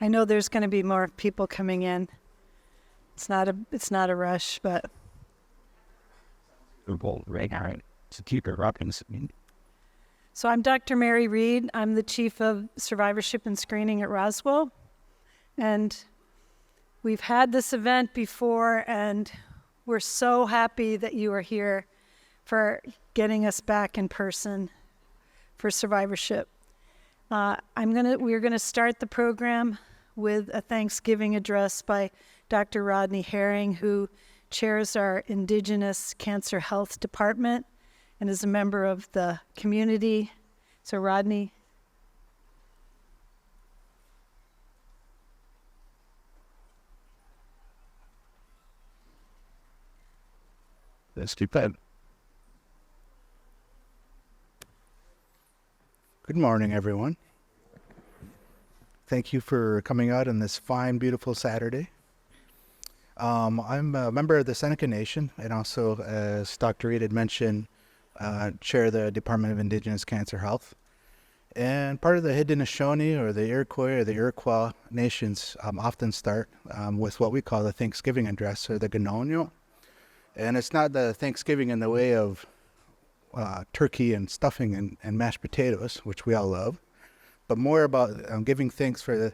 I know there's going to be more people coming in. It's not a rush, but To keep it rocking. so I'm Dr. Mary Reed. I'm the Chief of Survivorship and Screening at Roswell. And we've had this event before, and we're so happy that you are here for getting us back in person for survivorship. We're gonna start the program with a Thanksgiving address by Dr. Rodney Herring, who chairs our Indigenous Cancer Health Department and is a member of the community. So Rodney. Let's keep that. Good morning, everyone. Thank you for coming out on this fine, beautiful Saturday. I'm a member of the Seneca Nation, and also, as Dr. Reed had mentioned, chair of the Department of Indigenous Cancer Health. And part of the Haudenosaunee or the Iroquois or the Iroquois nations often start with what we call the Thanksgiving address, or the Ganonyo. And it's not the Thanksgiving in the way of turkey and stuffing and mashed potatoes, which we all love, but more about giving thanks for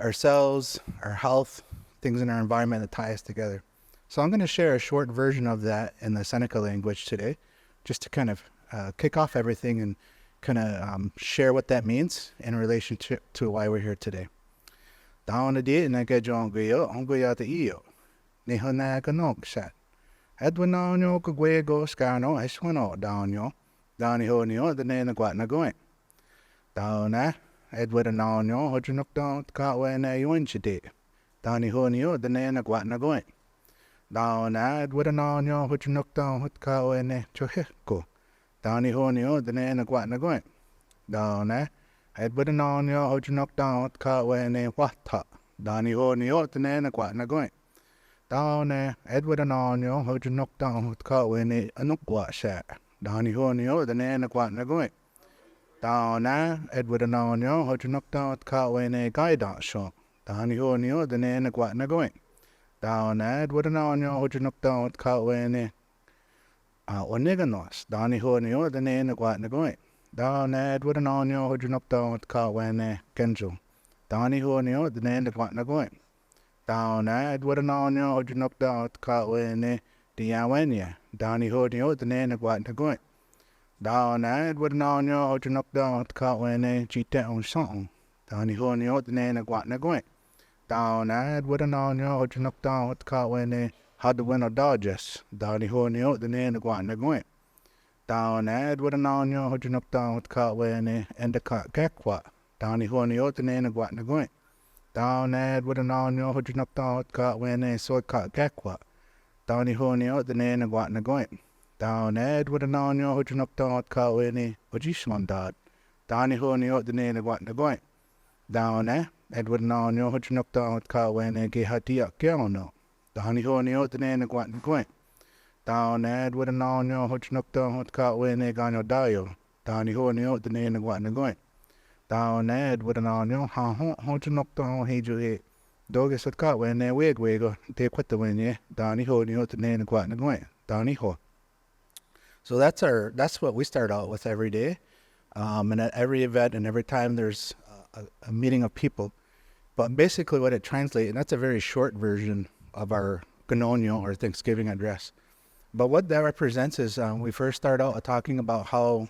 ourselves, our health, things in our environment that tie us together. So I'm going to share a short version of that in the Seneca language today, just to kind of kick off everything and kind of share what that means in relation to why we're here today. Edwinano Guego Scano, Eswano, Downyo, Downio, the name of Guatnagoin. Downa, Edwinano, Hodgenok down, Catway, Yuinchity. Downio, the name of Guatnagoin. Downa, Edwinano, Hodgenok down, Catway, Chohiko. Downio, the name of Guatnagoin. Downa, Edwinano, Hodgenok down, Catway, Wata. Downio, the name of Guatnagoin. Down Edward and Anyo, how you knock down with Catway, a nook shat. Down Honio, the name of Guatnagoin. Down Edward and Anyo, how you knock down with Catway, a guide out shop. Down Honio, the name of Guatnagoin. Down Edward and Anyo, how you knock down with Catway, or Niganos. Down Honio, the name of Guatnagoin. Down Edward and Anyo, how you knock down with Catway, Kenjo. Down Honio, the name of Guatnagoin. Down Edward and Anyo, how you knock down with Catway, the Yawenia. Down Honio, the name of Guatnagoin. Down Edward and Anyo, how you knock down with Catway, Gita on Song. Down Honio, the name of Guatnagoin. Down Edward and Anyo, how you knock down with Catway, how the winner dodges. Down Honio, the name of Guatnagoin. Down Edward and Anyo, how you knock down with Catway, and the Kakwa. Down Honio, the name of Guatnagoin. Down Edward and Anyo, how you knock down with Catway, so Kakwa. Down Honio, the name of Guatnagoin. Down Edward and Anyo, how you knock down with Catway, Ojishman dad. Down Honio, the name of Guatnagoin. Down Edward and Anyo, how you knock down with Catway, Gehatia Kiano. Down Honio, the name of Guatnagoin. Down Edward and Anyo, how you knock down with Catway, Gano Dayo. Down Honio, the name of Guatnagoin. Down Edward and Anyo, how you knock down, hey, you Dogus at Catway, Wig, they quit the win, yeah. Down Honio, the name of Guatnagoin. Down Ho. So that's what we start out with every day, and at every event and every time there's a meeting of people. But basically what it translates, and that's a very short version of our Ganonyo or Thanksgiving address. But what that represents is we first start out talking about how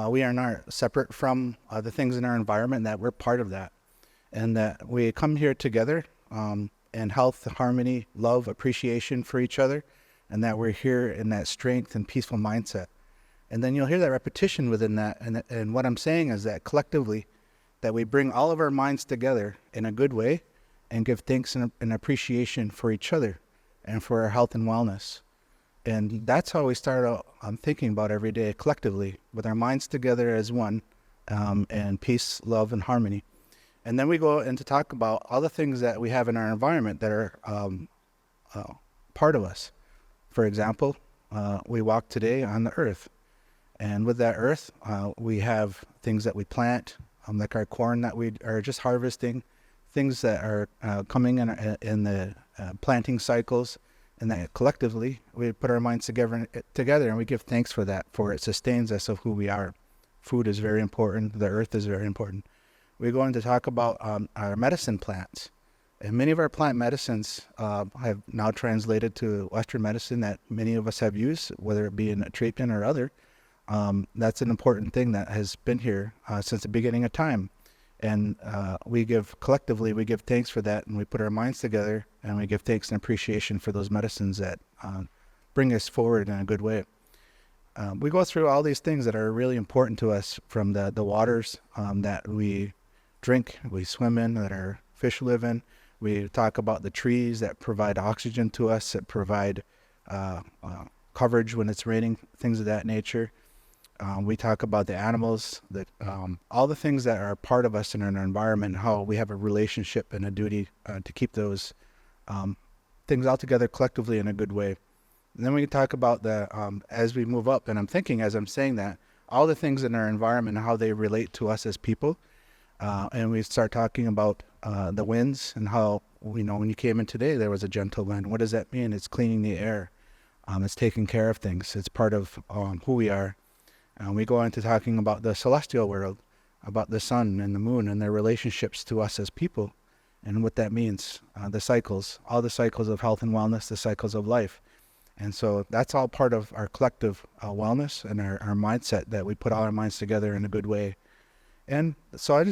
we are not separate from the things in our environment, that we're part of that, and that we come here together in health, harmony, love, appreciation for each other, and that we're here in that strength and peaceful mindset. And then you'll hear that repetition within that. And what I'm saying is that collectively, that we bring all of our minds together in a good way and give thanks and appreciation for each other and for our health and wellness. And that's how we start out thinking about every day collectively, with our minds together as one, and peace, love, and harmony. And then we go into talk about all the things that we have in our environment that are part of us. For example, we walk today on the earth, and with that earth, we have things that we plant, like our corn that we are just harvesting, things that are coming in the planting cycles, and that collectively we put our minds together and we give thanks for that, for it sustains us of who we are. Food is very important. The earth is very important. We're going to talk about our medicine plants. And many of our plant medicines have now translated to Western medicine that many of us have used, whether it be in a treatment or other. That's an important thing that has been here since the beginning of time. And we give thanks for that, and we put our minds together, and we give thanks and appreciation for those medicines that bring us forward in a good way. We go through all these things that are really important to us, from the waters that we drink, we swim in, that our fish live in. We talk about the trees that provide oxygen to us, that provide coverage when it's raining, things of that nature. We talk about the animals, that all the things that are part of us in our environment, how we have a relationship and a duty to keep those things all together collectively in a good way. And then we talk about as we move up, and I'm thinking as I'm saying that, all the things in our environment and how they relate to us as people. And we start talking about the winds, and how, when you came in today, there was a gentle wind. What does that mean? It's cleaning the air. It's taking care of things. It's part of who we are. And we go into talking about the celestial world, about the sun and the moon and their relationships to us as people, and what that means. The cycles, all the cycles of health and wellness, the cycles of life. And so that's all part of our collective wellness and our mindset, that we put all our minds together in a good way. And so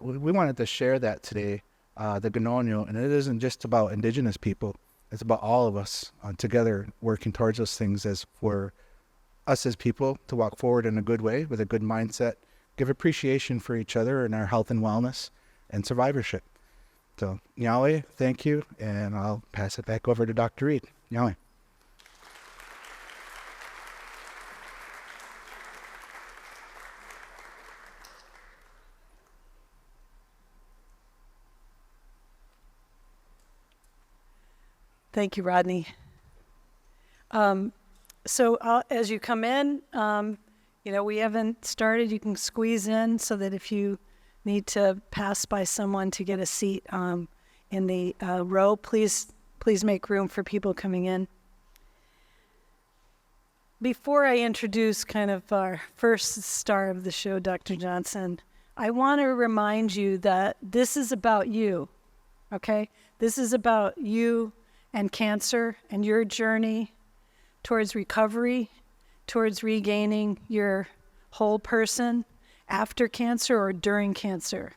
we wanted to share that today, the Gnonyo, and it isn't just about Indigenous people. It's about all of us together working towards those things, as for us as people to walk forward in a good way with a good mindset, give appreciation for each other and our health and wellness and survivorship. So, Yahweh, thank you, and I'll pass it back over to Dr. Reed. Yahweh. Thank you, Rodney. So as you come in, we haven't started. You can squeeze in, so that if you need to pass by someone to get a seat in the row, please make room for people coming in. Before I introduce kind of our first star of the show, Dr. Johnson, I want to remind you that this is about you, okay? This is about you and cancer and your journey towards recovery, towards regaining your whole person after cancer or during cancer.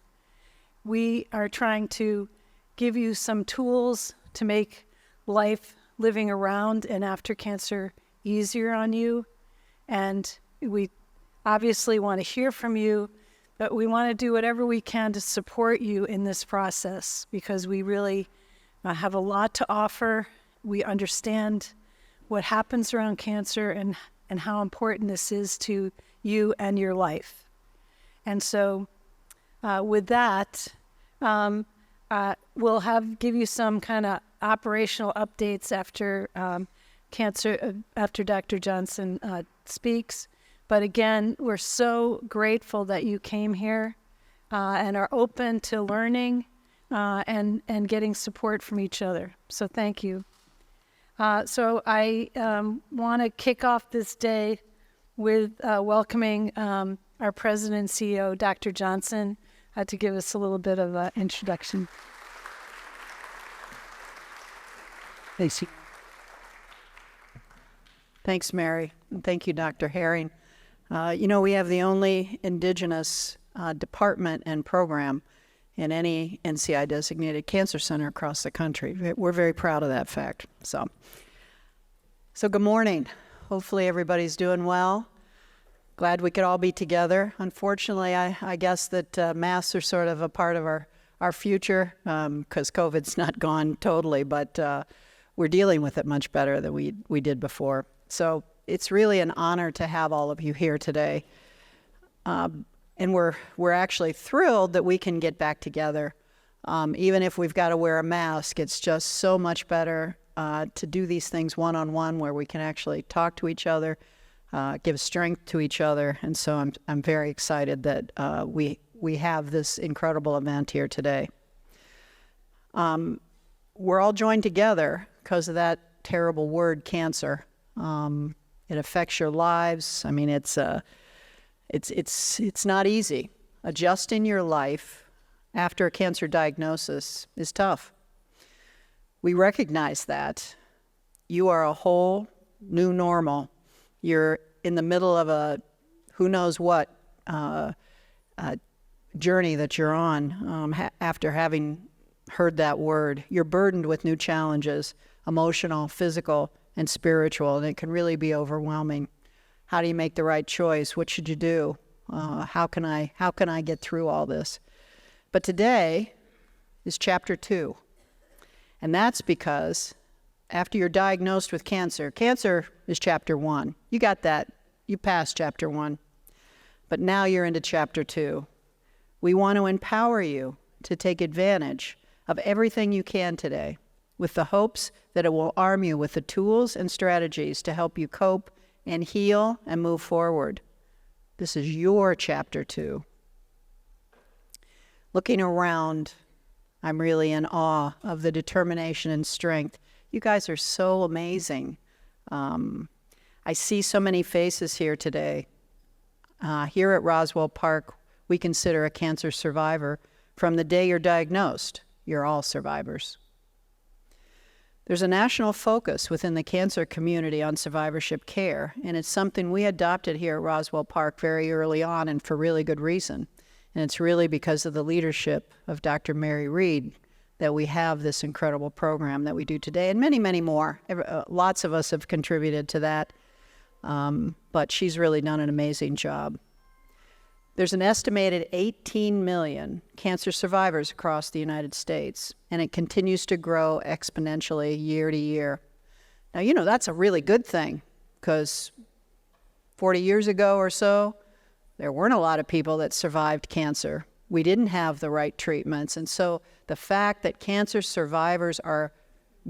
We are trying to give you some tools to make life living around and after cancer easier on you. And we obviously want to hear from you, but we want to do whatever we can to support you in this process, because we really have a lot to offer. We understand what happens around cancer and how important this is to you and your life. And so with that, we'll give you some kind of operational updates after after Dr. Johnson speaks. But again, we're so grateful that you came here and are open to learning and getting support from each other. So thank you. So I want to kick off this day with welcoming our President and CEO, Dr. Johnson, to give us a little bit of an introduction. Thanks, Mary. And thank you, Dr. Herring. We have the only Indigenous department and program in any NCI-designated cancer center across the country. We're very proud of that fact. So good morning. Hopefully everybody's doing well. Glad we could all be together. Unfortunately, I guess that masks are sort of a part of our future, because COVID's not gone totally, but we're dealing with it much better than we did before. So it's really an honor to have all of you here today. And we're actually thrilled that we can get back together. Even if we've got to wear a mask, it's just so much better to do these things one-on-one, where we can actually talk to each other, give strength to each other. And so I'm very excited that we have this incredible event here today. We're all joined together because of that terrible word, cancer. It affects your lives. I mean, it's not easy. Adjusting your life after a cancer diagnosis is tough. We recognize that. You are a whole new normal. You're in the middle of a who knows what journey that you're on after having heard that word. You're burdened with new challenges, emotional, physical, and spiritual, and it can really be overwhelming. How do you make the right choice? What should you do? How can I get through all this? But today is chapter 2. And that's because after you're diagnosed with cancer is chapter 1. You got that. You passed chapter 1. But now you're into chapter 2. We want to empower you to take advantage of everything you can today, with the hopes that it will arm you with the tools and strategies to help you cope and heal and move forward. This is your chapter 2. Looking around, I'm really in awe of the determination and strength. You guys are so amazing. I see so many faces here today. Here at Roswell Park, we consider a cancer survivor from the day you're diagnosed. You're all survivors. There's a national focus within the cancer community on survivorship care, and it's something we adopted here at Roswell Park very early on, and for really good reason. And it's really because of the leadership of Dr. Mary Reid that we have this incredible program that we do today, and many, many more. Lots of us have contributed to that, but she's really done an amazing job. There's an estimated 18 million cancer survivors across the United States, and it continues to grow exponentially year to year. Now, you know, that's a really good thing, because 40 years ago or so, there weren't a lot of people that survived cancer. We didn't have the right treatments, and so the fact that cancer survivors are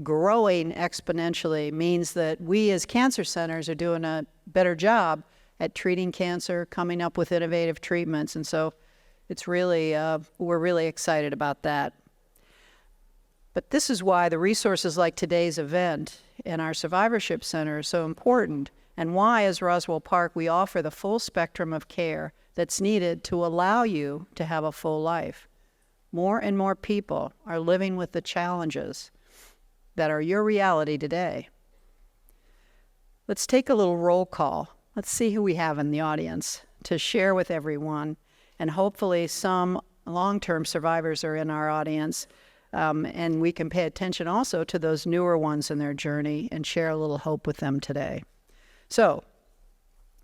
growing exponentially means that we as cancer centers are doing a better job at treating cancer, coming up with innovative treatments. And so it's really, we're really excited about that. But this is why the resources like today's event and our survivorship center are so important, and why, as Roswell Park, we offer the full spectrum of care that's needed to allow you to have a full life. More and more people are living with the challenges that are your reality today. Let's take a little roll call. Let's see who we have in the audience to share with everyone, and hopefully some long-term survivors are in our audience, and we can pay attention also to those newer ones in their journey and share a little hope with them today. So,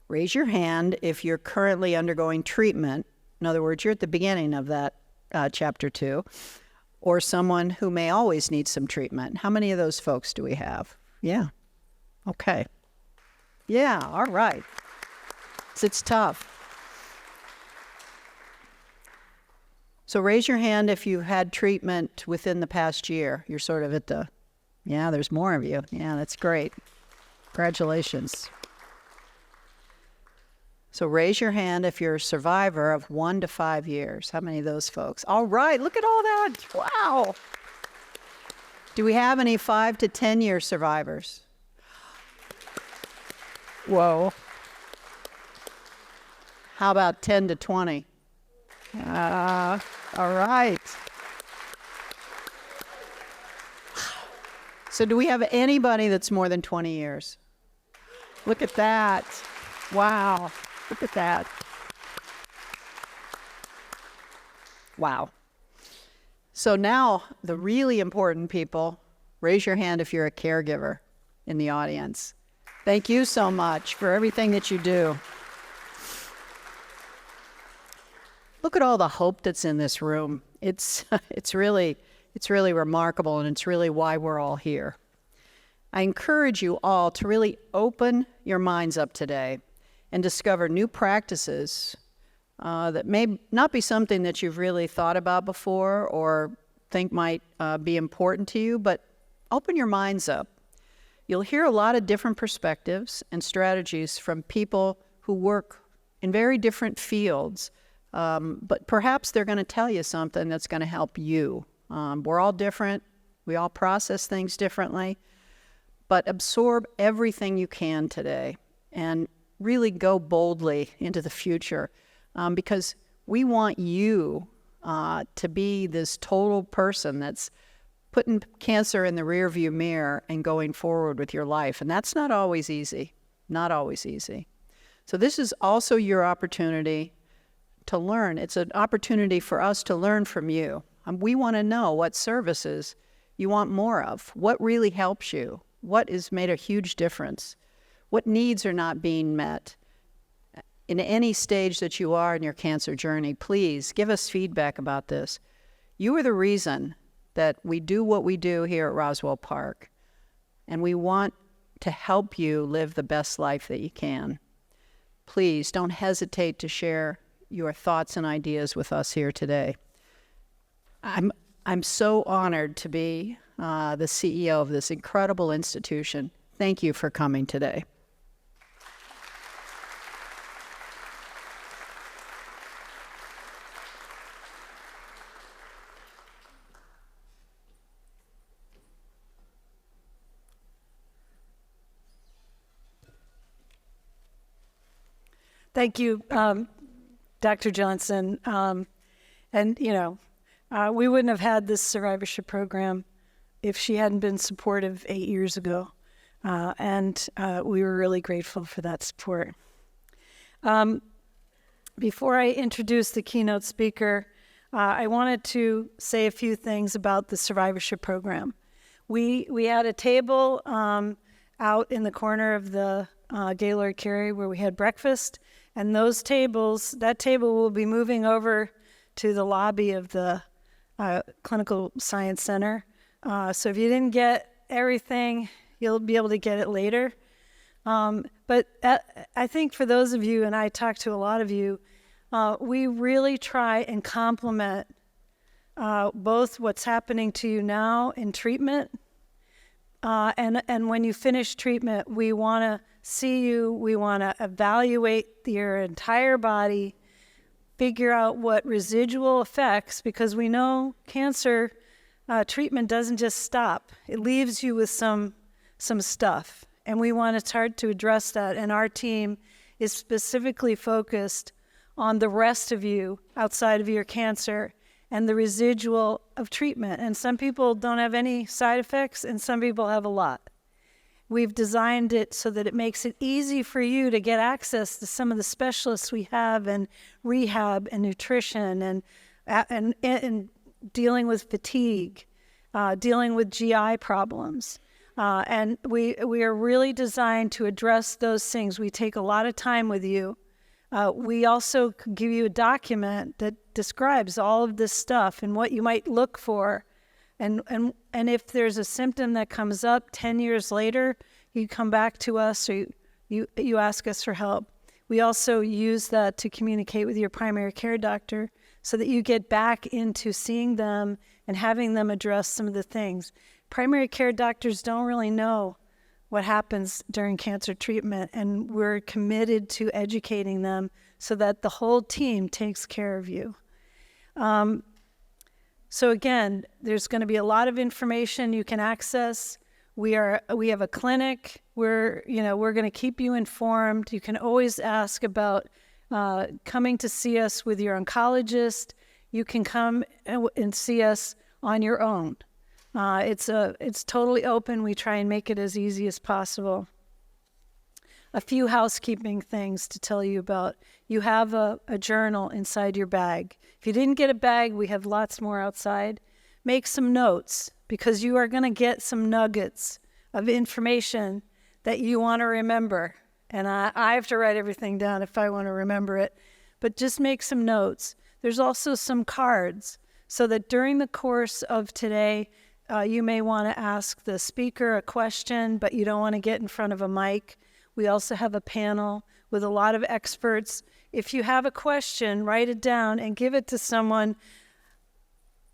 raise your hand if you're currently undergoing treatment. In other words, you're at the beginning of that chapter 2, or someone who may always need some treatment. How many of those folks do we have? Yeah. Okay. Yeah, all right. It's tough. So raise your hand if you had treatment within the past year. You're sort of at the, yeah, there's more of you. Yeah, that's great. Congratulations. So raise your hand if you're a survivor of 1 to 5 years. How many of those folks? All right, look at all that. Wow. Do we have any 5 to 10-year survivors? Whoa. How about 10 to 20? All right. So do we have anybody that's more than 20 years? Look at that. Wow. Look at that. Wow. So now the really important people, raise your hand if you're a caregiver in the audience. Thank you so much for everything that you do. Look at all the hope that's in this room. It's really remarkable, and it's really why we're all here. I encourage you all to really open your minds up today and discover new practices that may not be something that you've really thought about before or think might be important to you, but open your minds up. You'll hear a lot of different perspectives and strategies from people who work in very different fields, but perhaps they're going to tell you something that's going to help you We're all different. We all process things differently. But absorb everything you can today and really go boldly into the future, because we want you to be this total person that's putting cancer in the rearview mirror and going forward with your life. And that's not always easy, not always easy. So this is also your opportunity to learn. It's an opportunity for us to learn from you. We want to know what services you want more of, what really helps you, what has made a huge difference, what needs are not being met. In any stage that you are in your cancer journey, please give us feedback about this. You are the reason that we do what we do here at Roswell Park, and we want to help you live the best life that you can. Please don't hesitate to share your thoughts and ideas with us here today. I'm so honored to be the CEO of this incredible institution. Thank you for coming today. Thank you, Dr. Johnson. And, we wouldn't have had this survivorship program if she hadn't been supportive 8 years ago. And we were really grateful for that support. Before I introduce the keynote speaker, I wanted to say a few things about the survivorship program. We had a table out in the corner of the Gaylord Carey where we had breakfast. And that table will be moving over to the lobby of the Clinical Science Center. So if you didn't get everything, you'll be able to get it later. But I think for those of you, and I talk to a lot of you, we really try and complement both what's happening to you now in treatment, and when you finish treatment, we want to see you, we want to evaluate your entire body, figure out what residual effects, because we know cancer treatment doesn't just stop. It leaves you with some stuff, and we want to start to address that, and our team is specifically focused on the rest of you outside of your cancer and the residual of treatment. And some people don't have any side effects, and some people have a lot. We've designed it so that it makes it easy for you to get access to some of the specialists we have in rehab and nutrition and dealing with fatigue, dealing with GI problems. And we are really designed to address those things. We take a lot of time with you. We also give you a document that describes all of this stuff and what you might look for. And if there's a symptom that comes up 10 years later, you come back to us or you ask us for help. We also use that to communicate with your primary care doctor so that you get back into seeing them and having them address some of the things. Primary care doctors don't really know what happens during cancer treatment, and we're committed to educating them so that the whole team takes care of you. So again, there's going to be a lot of information you can access. We have a clinic. We're going to keep you informed. You can always ask about coming to see us with your oncologist. You can come and see us on your own. It's totally open. We try and make it as easy as possible. A few housekeeping things to tell you about. You have a journal inside your bag. If you didn't get a bag, we have lots more outside. Make some notes, because you are going to get some nuggets of information that you want to remember. And I have to write everything down if I want to remember it. But just make some notes. There's also some cards, so that during the course of today, you may want to ask the speaker a question, but you don't want to get in front of a mic. We also have a panel with a lot of experts. If you have a question, write it down and give it to someone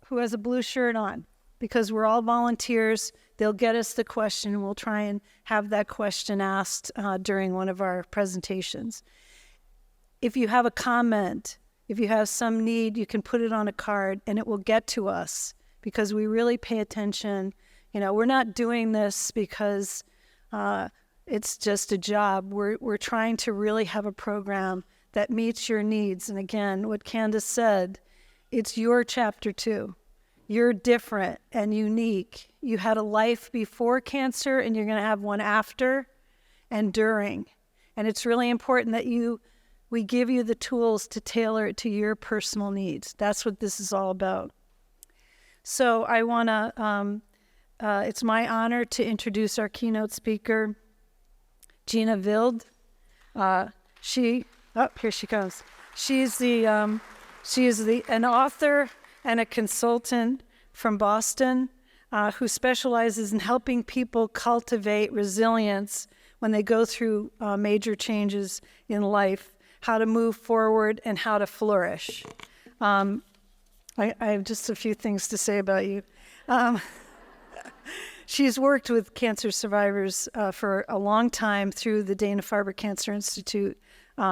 who has a blue shirt on, because we're all volunteers. They'll get us the question, and we'll try and have that question asked during one of our presentations. If you have a comment, if you have some need, you can put it on a card, and it will get to us. because we really pay attention. You know, we're not doing this because it's just a job. We're trying to really have a program that meets your needs. And again, what Candace said, it's your chapter 2. You're different and unique. You had a life before cancer, and you're going to have one after and during. And it's really important that we give you the tools to tailor it to your personal needs. That's what this is all about. So I want to, it's my honor to introduce our keynote speaker, Gina Vild. Here she comes. She is an author and a consultant from Boston who specializes in helping people cultivate resilience when they go through major changes in life, how to move forward and how to flourish. I have just a few things to say about you. She's worked with cancer survivors for a long time through the Dana-Farber Cancer Institute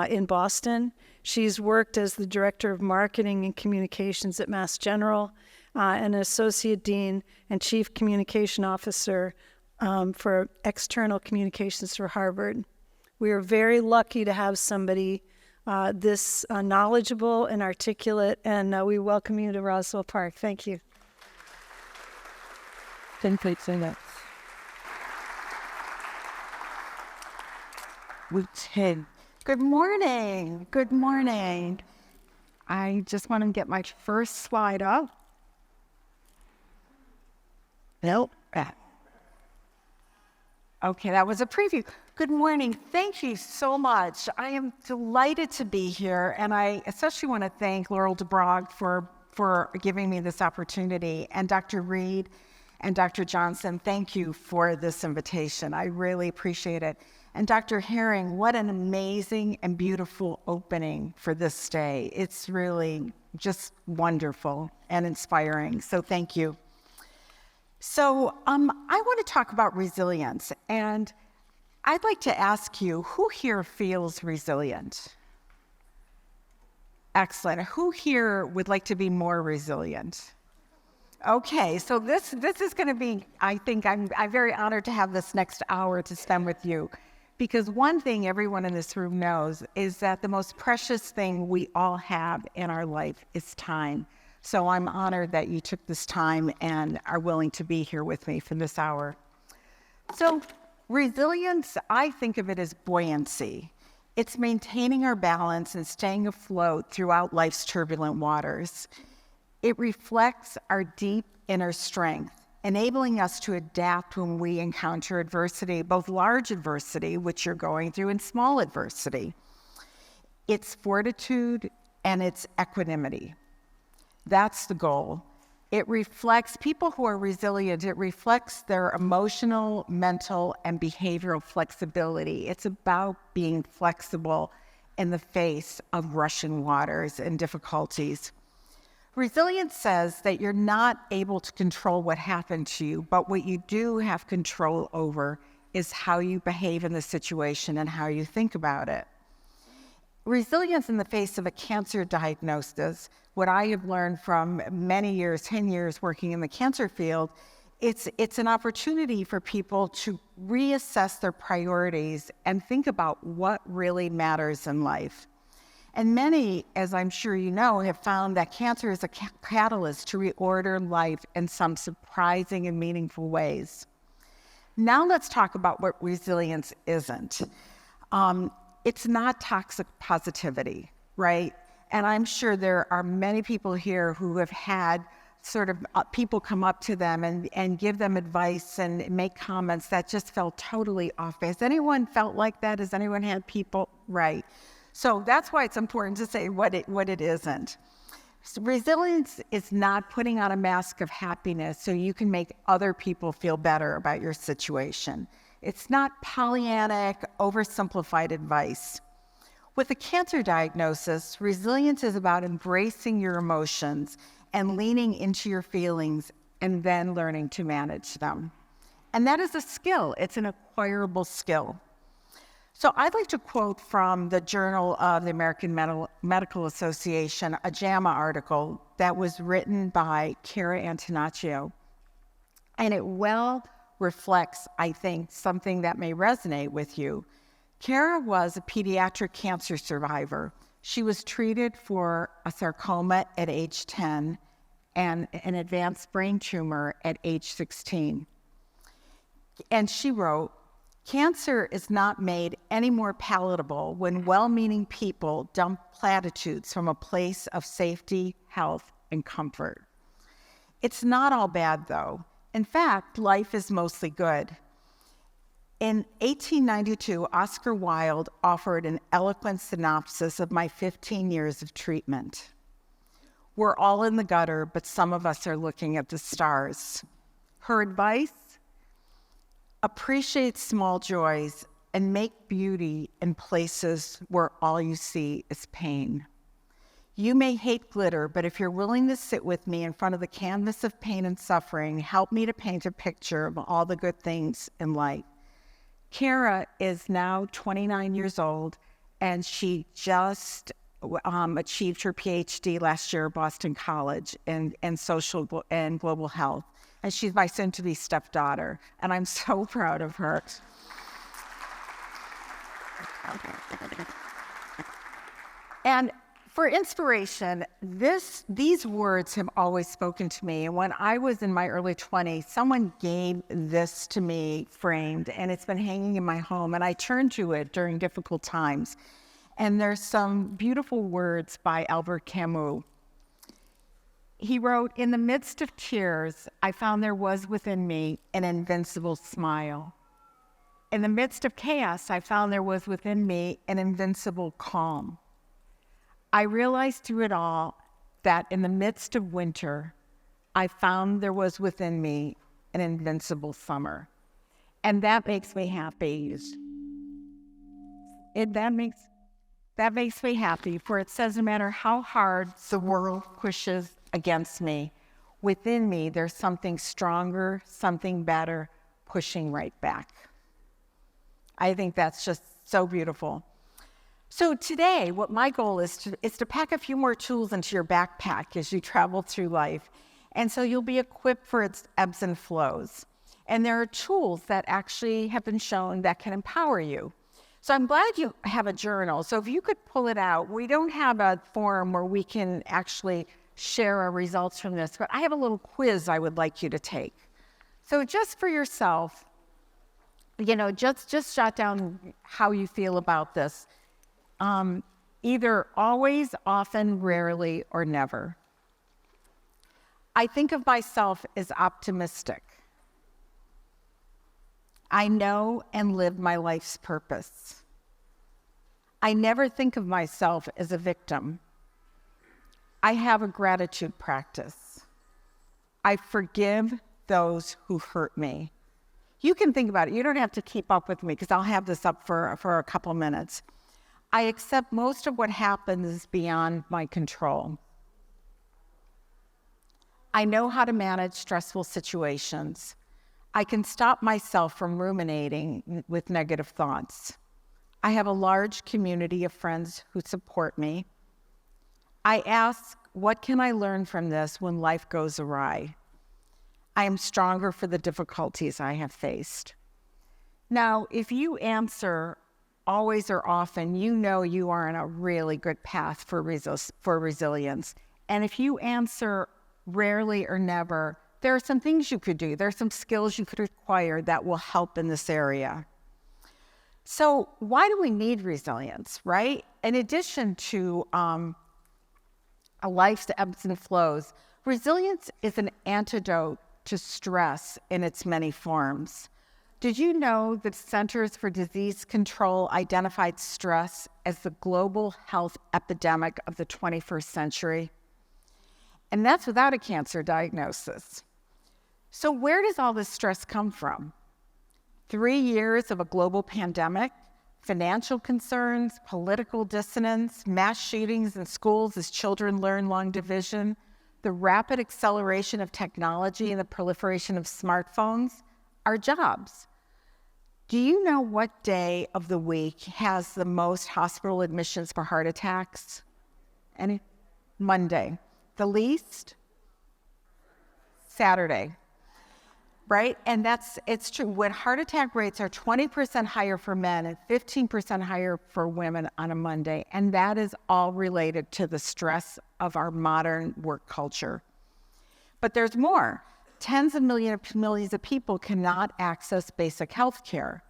in Boston. She's worked as the Director of Marketing and Communications at Mass General, and an Associate Dean and Chief Communication Officer for External Communications for Harvard. We are very lucky to have somebody this knowledgeable and articulate, and we welcome you to Roswell Park. Thank you. Good morning. Good morning. I just want to get my first slide up. Nope. Okay, that was a preview. Good morning. Thank you so much. I am delighted to be here, and I especially want to thank Laurel DeBrog for giving me this opportunity, and Dr. Reed and Dr. Johnson, thank you for this invitation. I really appreciate it. And Dr. Herring, what an amazing and beautiful opening for this day. It's really just wonderful and inspiring, so thank you. So I want to talk about resilience, and I'd like to ask you, who here feels resilient? Excellent. Who here would like to be more resilient? Okay, so this is going to be, I think I'm very honored to have this next hour to spend with you, because one thing everyone in this room knows is that the most precious thing we all have in our life is time. So I'm honored that you took this time and are willing to be here with me for this hour. So resilience, I think of it as buoyancy. It's maintaining our balance and staying afloat throughout life's turbulent waters. It reflects our deep inner strength, enabling us to adapt when we encounter adversity, both large adversity, which you're going through, and small adversity. It's fortitude and it's equanimity. That's the goal. It reflects, people who are resilient, it reflects their emotional, mental, and behavioral flexibility. It's about being flexible in the face of rushing waters and difficulties. Resilience says that you're not able to control what happened to you, but what you do have control over is how you behave in the situation and how you think about it. Resilience in the face of a cancer diagnosis, what I have learned from many years, 10 years working in the cancer field, it's an opportunity for people to reassess their priorities and think about what really matters in life. And many, as I'm sure you know, have found that cancer is a catalyst to reorder life in some surprising and meaningful ways. Now let's talk about what resilience isn't. It's not toxic positivity, right? And I'm sure there are many people here who have had sort of people come up to them and give them advice and make comments that just felt totally off base. Has anyone felt like that? Has anyone had people? Right. So that's why it's important to say what it isn't. So resilience is not putting on a mask of happiness so you can make other people feel better about your situation. It's not Pollyannic, oversimplified advice. With a cancer diagnosis, resilience is about embracing your emotions and leaning into your feelings and then learning to manage them. And that is a skill. It's an acquirable skill. So I'd like to quote from the Journal of the American Medical Association, a JAMA article that was written by Kara Antonaccio. And it well reflects, I think, something that may resonate with you. Kara was a pediatric cancer survivor. She was treated for a sarcoma at age 10 and an advanced brain tumor at age 16. And she wrote, "Cancer is not made any more palatable when well-meaning people dump platitudes from a place of safety, health, and comfort. It's not all bad, though. In fact, life is mostly good." In 1892, Oscar Wilde offered an eloquent synopsis of my 15 years of treatment. "We're all in the gutter, but some of us are looking at the stars." Her advice? Appreciate small joys and make beauty in places where all you see is pain. You may hate glitter, but if you're willing to sit with me in front of the canvas of pain and suffering, help me to paint a picture of all the good things in life. Kara is now 29 years old, and she just achieved her PhD last year at Boston College in social and global health. And she's my soon-to-be stepdaughter, and I'm so proud of her. And for inspiration, these words have always spoken to me. And when I was in my early 20s, someone gave this to me framed, and it's been hanging in my home. And I turn to it during difficult times. And there's some beautiful words by Albert Camus. He wrote, "In the midst of tears, I found there was within me an invincible smile. In the midst of chaos, I found there was within me an invincible calm. I realized through it all that in the midst of winter, I found there was within me an invincible summer." And that makes me happy. That makes me happy, for it says no matter how hard the world pushes against me, within me there's something stronger, something better, pushing right back. I think that's just so beautiful. So today, what my goal is to pack a few more tools into your backpack as you travel through life. And so you'll be equipped for its ebbs and flows. And there are tools that actually have been shown that can empower you. So I'm glad you have a journal. So if you could pull it out, we don't have a forum where we can actually share our results from this, but I have a little quiz I would like you to take. So just for yourself, just jot down how you feel about this. Either always, often, rarely, or never. I think of myself as optimistic. I know and live my life's purpose. I never think of myself as a victim. I have a gratitude practice. I forgive those who hurt me. You can think about it. You don't have to keep up with me because I'll have this up for a couple minutes. I accept most of what happens beyond my control. I know how to manage stressful situations. I can stop myself from ruminating with negative thoughts. I have a large community of friends who support me. I ask, what can I learn from this when life goes awry? I am stronger for the difficulties I have faced. Now, if you answer always or often, you know you are on a really good path for resilience. And if you answer rarely or never, there are some things you could do. There are some skills you could acquire that will help in this area. So why do we need resilience, right? In addition to a life's ebbs and flows, resilience is an antidote to stress in its many forms. Did you know that Centers for Disease Control identified stress as the global health epidemic of the 21st century? And that's without a cancer diagnosis. So where does all this stress come from? 3 years of a global pandemic, financial concerns, political dissonance, mass shootings in schools as children learn long division, the rapid acceleration of technology and the proliferation of smartphones, our jobs. Do you know what day of the week has the most hospital admissions for heart attacks? Any? Monday. The least? Saturday. Right? And it's true. When heart attack rates are 20% higher for men and 15% higher for women on a Monday, and that is all related to the stress of our modern work culture. But there's more. Tens of millions of people cannot access basic health care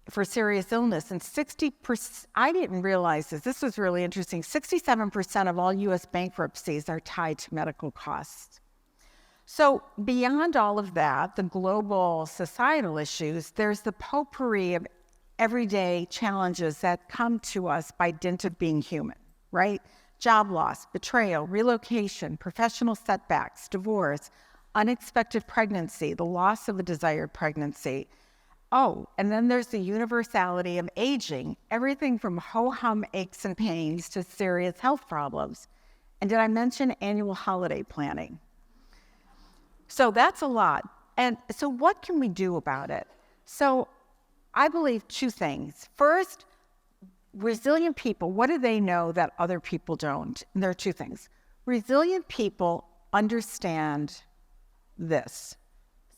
for serious illness. And 60%, I didn't realize this was really interesting, 67% of all U.S. bankruptcies are tied to medical costs. So beyond all of that, the global societal issues, there's the potpourri of everyday challenges that come to us by dint of being human, right? Job loss, betrayal, relocation, professional setbacks, divorce, unexpected pregnancy, the loss of a desired pregnancy. Oh, and then there's the universality of aging, everything from ho-hum aches and pains to serious health problems. And did I mention annual holiday planning? So that's a lot. And so what can we do about it? So I believe two things. First, resilient people, what do they know that other people don't? And there are two things. Resilient people understand this.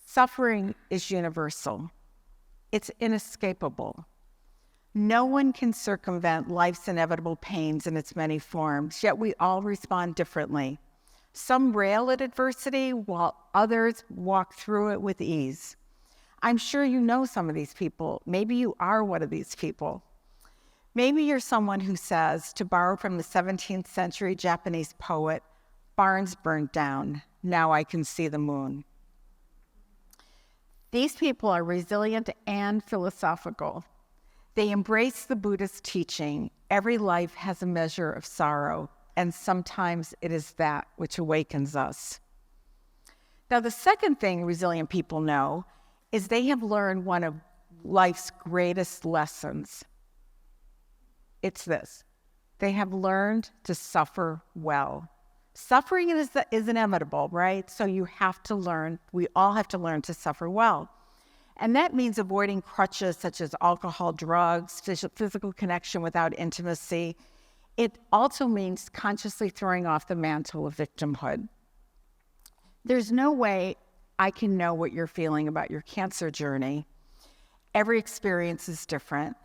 Suffering is universal. It's inescapable. No one can circumvent life's inevitable pains in its many forms, yet we all respond differently. Some rail at adversity while others walk through it with ease. I'm sure you know some of these people. Maybe you are one of these people. Maybe you're someone who says, to borrow from the 17th century Japanese poet, "Barns burned down, now I can see the moon." These people are resilient and philosophical. They embrace the Buddhist teaching, every life has a measure of sorrow, and sometimes it is that which awakens us. Now, the second thing resilient people know is they have learned one of life's greatest lessons. It's this: they have learned to suffer well. Suffering is inevitable, right? So you have to learn, we all have to learn to suffer well. And that means avoiding crutches such as alcohol, drugs, physical connection without intimacy. It also means consciously throwing off the mantle of victimhood. There's no way I can know what you're feeling about your cancer journey. Every experience is different.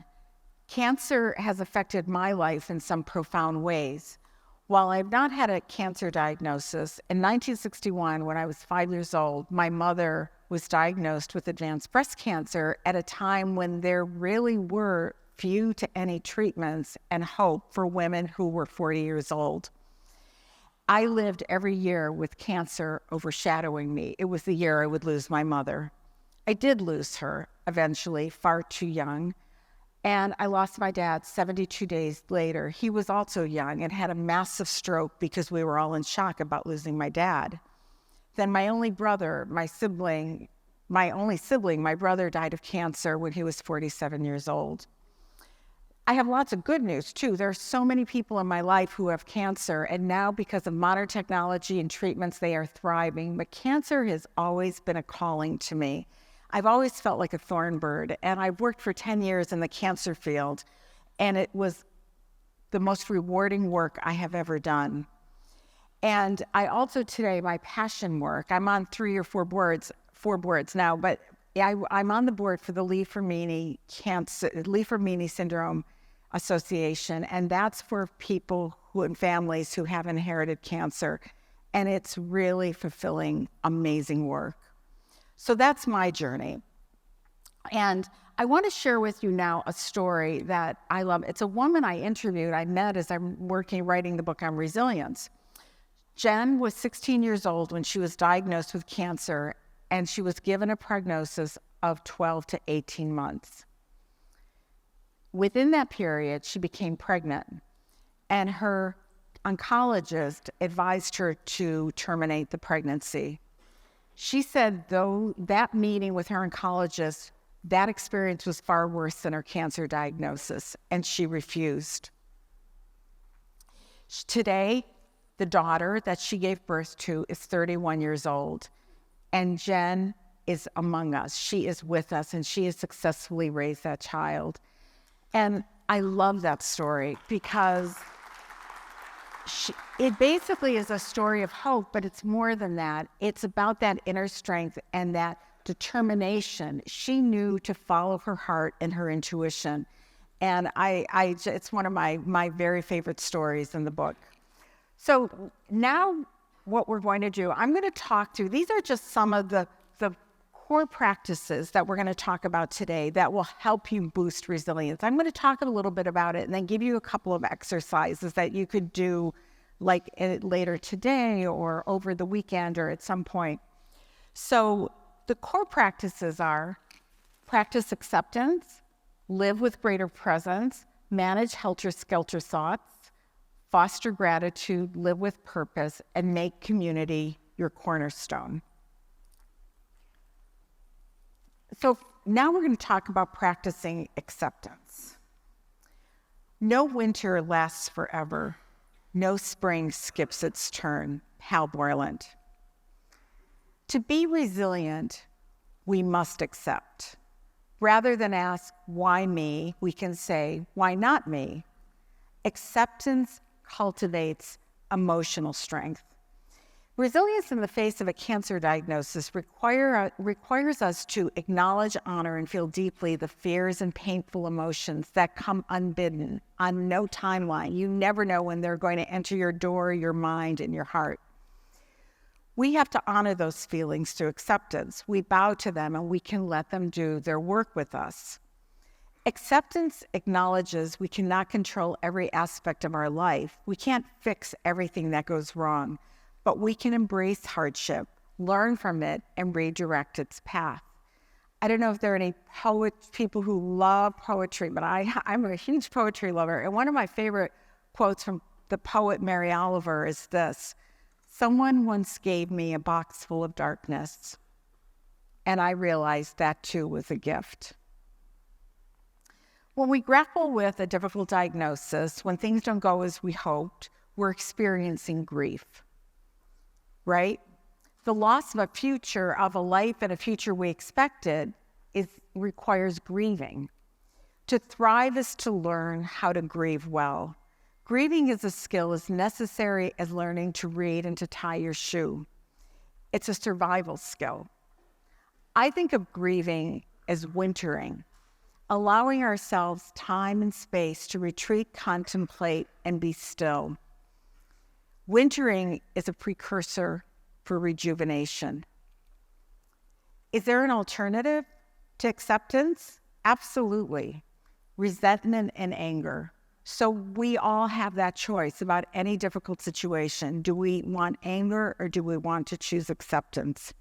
Cancer has affected my life in some profound ways. While I've not had a cancer diagnosis, in 1961, when I was 5 years old, my mother was diagnosed with advanced breast cancer at a time when there really were few to any treatments and hope for women who were 40 years old. I lived every year with cancer overshadowing me. It was the year I would lose my mother. I did lose her eventually, far too young. And I lost my dad 72 days later. He was also young and had a massive stroke because we were all in shock about losing my dad. Then my only brother, my brother died of cancer when he was 47 years old. I have lots of good news too. There are so many people in my life who have cancer, and now because of modern technology and treatments, they are thriving. But cancer has always been a calling to me. I've always felt like a thorn bird, and I've worked for 10 years in the cancer field, and it was the most rewarding work I have ever done. And I also today, my passion work, I'm on 3 or 4 boards now, but I'm on the board for the Lee-Fermini Syndrome Association, and that's for people who and families who have inherited cancer, and it's really fulfilling, amazing work. So that's my journey. And I want to share with you now a story that I love. It's a woman I met as I'm writing the book on resilience. Jen was 16 years old when she was diagnosed with cancer, and she was given a prognosis of 12 to 18 months. Within that period, she became pregnant, and her oncologist advised her to terminate the pregnancy. She said, though that meeting with her oncologist, that experience was far worse than her cancer diagnosis, and she refused. Today, the daughter that she gave birth to is 31 years old, and Jen is among us. She is with us, and she has successfully raised that child. And I love that story because it basically is a story of hope, but it's more than that. It's about that inner strength and that determination. She knew to follow her heart and her intuition. And it's one of my very favorite stories in the book. So now what we're going to do, I'm going to talk through, these are just some of the core practices that we're going to talk about today that will help you boost resilience. I'm going to talk a little bit about it and then give you a couple of exercises that you could do like later today or over the weekend or at some point. So the core practices are practice acceptance, live with greater presence, manage helter-skelter thoughts, foster gratitude, live with purpose, and make community your cornerstone. So now we're going to talk about practicing acceptance. No winter lasts forever. No spring skips its turn. Hal Borland. To be resilient, we must accept. Rather than ask, why me, we can say, why not me? Acceptance cultivates emotional strength. Resilience in the face of a cancer diagnosis requires us to acknowledge, honor, and feel deeply the fears and painful emotions that come unbidden on no timeline. You never know when they're going to enter your door, your mind, and your heart. We have to honor those feelings through acceptance. We bow to them and we can let them do their work with us. Acceptance acknowledges we cannot control every aspect of our life. We can't fix everything that goes wrong, but we can embrace hardship, learn from it, and redirect its path. I don't know if there are any people who love poetry, but I'm a huge poetry lover. And one of my favorite quotes from the poet Mary Oliver is this: "Someone once gave me a box full of darkness, and I realized that too was a gift." When we grapple with a difficult diagnosis, when things don't go as we hoped, we're experiencing grief, right? The loss of a life and a future we expected requires grieving. To thrive is to learn how to grieve well. Grieving is a skill as necessary as learning to read and to tie your shoe. It's a survival skill. I think of grieving as wintering, allowing ourselves time and space to retreat, contemplate, and be still. Wintering is a precursor for rejuvenation. Is there an alternative to acceptance? Absolutely. Resentment and anger. So we all have that choice about any difficult situation. Do we want anger or do we want to choose acceptance?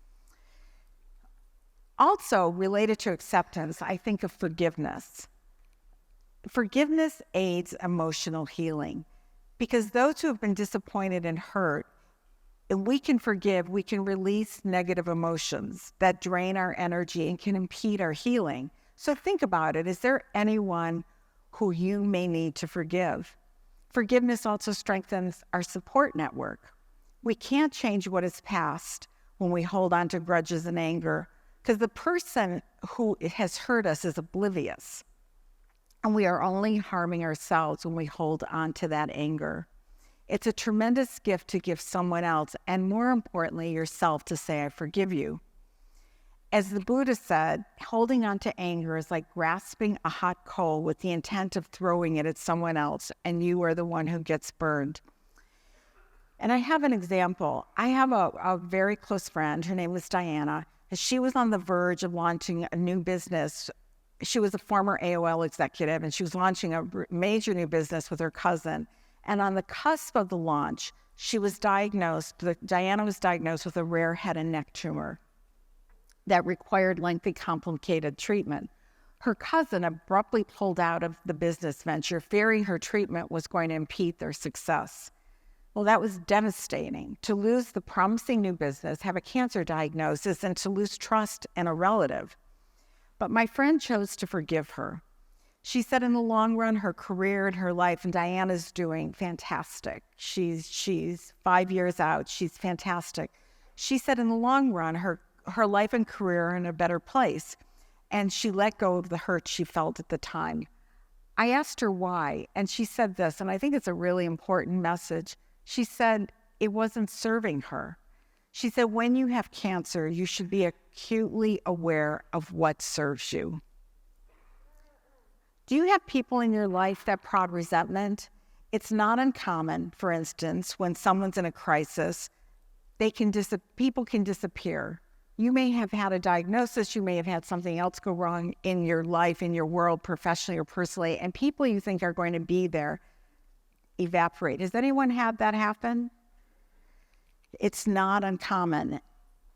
Also, related to acceptance, I think of forgiveness. Forgiveness aids emotional healing because those who have been disappointed and hurt, if we can forgive, we can release negative emotions that drain our energy and can impede our healing. So think about it. Is there anyone who you may need to forgive? Forgiveness also strengthens our support network. We can't change what is past when we hold on to grudges and anger, because the person who has hurt us is oblivious. And we are only harming ourselves when we hold on to that anger. It's a tremendous gift to give someone else, and more importantly, yourself, to say, I forgive you. As the Buddha said, holding on to anger is like grasping a hot coal with the intent of throwing it at someone else, and you are the one who gets burned. And I have an example. I have a very close friend. Her name was Diana. She was on the verge of launching a new business. She was a former AOL executive, and she was launching a major new business with her cousin. And on the cusp of the launch, Diana was diagnosed with a rare head and neck tumor that required lengthy, complicated treatment. Her cousin abruptly pulled out of the business venture, fearing her treatment was going to impede their success. Well, that was devastating. To lose the promising new business, have a cancer diagnosis, and to lose trust in a relative. But my friend chose to forgive her. She said in the long run, her career and her life, and Diana's doing fantastic. She's 5 years out. She's fantastic. She said in the long run, her her life and career in a better place. And she let go of the hurt she felt at the time. I asked her why, and she said this, and I think it's a really important message. She said it wasn't serving her. She said, when you have cancer, you should be acutely aware of what serves you. Do you have people in your life that prod resentment? It's not uncommon, for instance, when someone's in a crisis, people can disappear. You may have had a diagnosis, you may have had something else go wrong in your life, in your world, professionally or personally, and people you think are going to be there evaporate. Has anyone had that happen? It's not uncommon.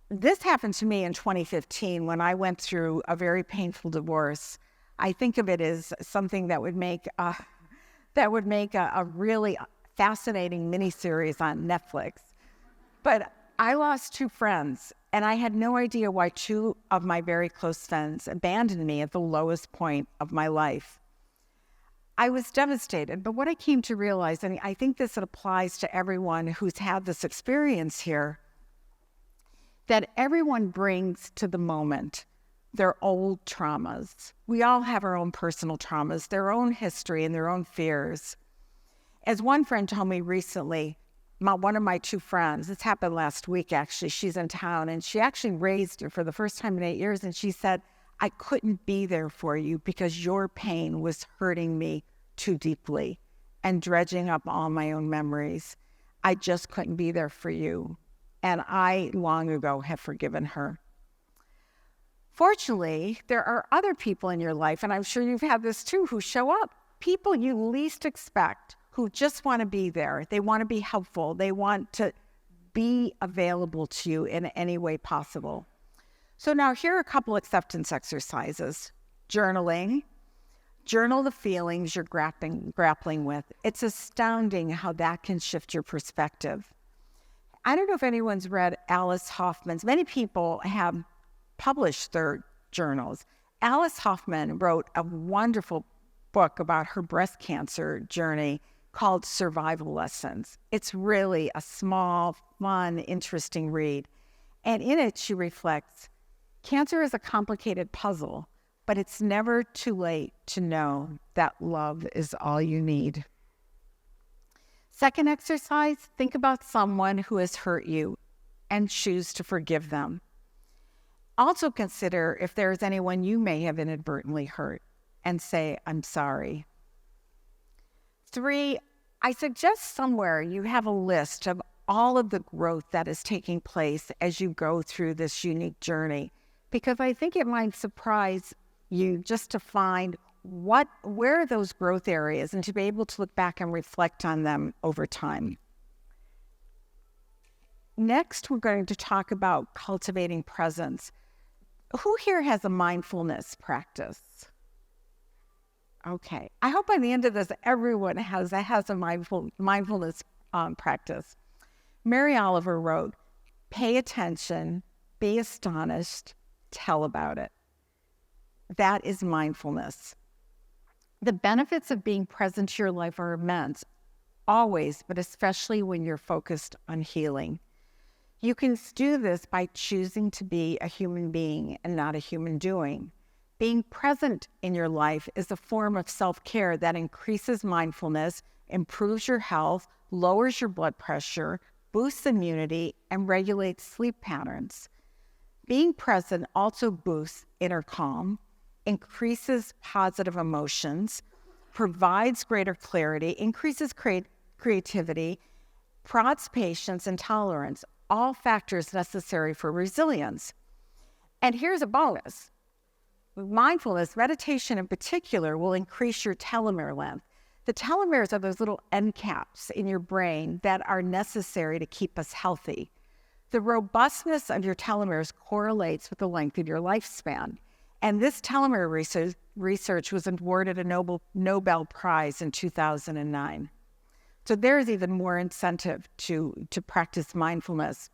This happened to me in 2015 when I went through a very painful divorce. I think of it as something that would make a really fascinating miniseries on Netflix. But I lost 2 friends, and I had no idea why 2 of my very close friends abandoned me at the lowest point of my life. I was devastated, but what I came to realize, and I think this applies to everyone who's had this experience here, that everyone brings to the moment their old traumas. We all have our own personal traumas, their own history and their own fears. As one friend told me recently, one of my 2 friends, this happened last week actually, she's in town, and she actually raised her for the first time in 8 years, and she said, I couldn't be there for you because your pain was hurting me too deeply and dredging up all my own memories. I just couldn't be there for you. And I long ago have forgiven her. Fortunately, there are other people in your life, and I'm sure you've had this too, who show up, people you least expect, who just want to be there. They want to be helpful. They want to be available to you in any way possible. So now here are a couple acceptance exercises. Journaling. Journal the feelings you're grappling with. It's astounding how that can shift your perspective. I don't know if anyone's read Alice Hoffman's. Many people have published their journals. Alice Hoffman wrote a wonderful book about her breast cancer journey called Survival Lessons. It's really a small, fun, interesting read. And in it, she reflects, cancer is a complicated puzzle, but it's never too late to know that love is all you need. Second exercise, think about someone who has hurt you and choose to forgive them. Also consider if there's anyone you may have inadvertently hurt and say, I'm sorry. 3, I suggest somewhere you have a list of all of the growth that is taking place as you go through this unique journey, because I think it might surprise you just to find where are those growth areas and to be able to look back and reflect on them over time. Next, we're going to talk about cultivating presence. Who here has a mindfulness practice? Okay. I hope by the end of this, everyone has a mindfulness practice. Mary Oliver wrote, pay attention, be astonished, tell about it. That is mindfulness. The benefits of being present to your life are immense, always, but especially when you're focused on healing. You can do this by choosing to be a human being and not a human doing. Being present in your life is a form of self-care that increases mindfulness, improves your health, lowers your blood pressure, boosts immunity, and regulates sleep patterns. Being present also boosts inner calm, increases positive emotions, provides greater clarity, increases creativity, prods patience and tolerance, all factors necessary for resilience. And here's a bonus. Mindfulness, meditation in particular, will increase your telomere length. The telomeres are those little end caps in your brain that are necessary to keep us healthy. The robustness of your telomeres correlates with the length of your lifespan. And this telomere research was awarded a Nobel Prize in 2009. So there's even more incentive to practice mindfulness.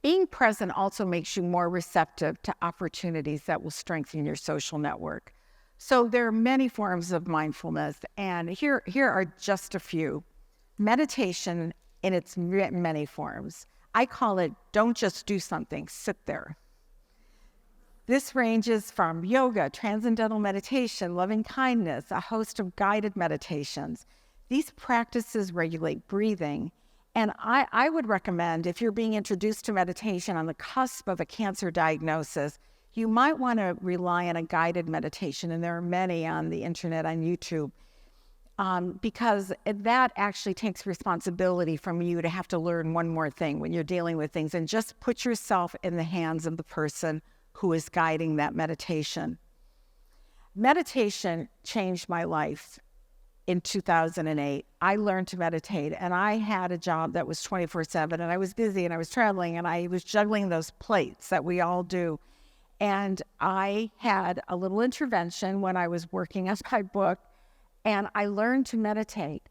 Being present also makes you more receptive to opportunities that will strengthen your social network. So there are many forms of mindfulness, and here are just a few. Meditation in its many forms. I call it, don't just do something, sit there. This ranges from yoga, transcendental meditation, loving kindness, a host of guided meditations. These practices regulate breathing. And I would recommend, if you're being introduced to meditation on the cusp of a cancer diagnosis, you might want to rely on a guided meditation. And there are many on the internet, on YouTube, because that actually takes responsibility from you to have to learn one more thing when you're dealing with things, and just put yourself in the hands of the person who is guiding that meditation. Meditation changed my life in 2008. I learned to meditate, and I had a job that was 24/7, and I was busy, and I was traveling, and I was juggling those plates that we all do. And I had a little intervention when I was working on my book, and I learned to meditate.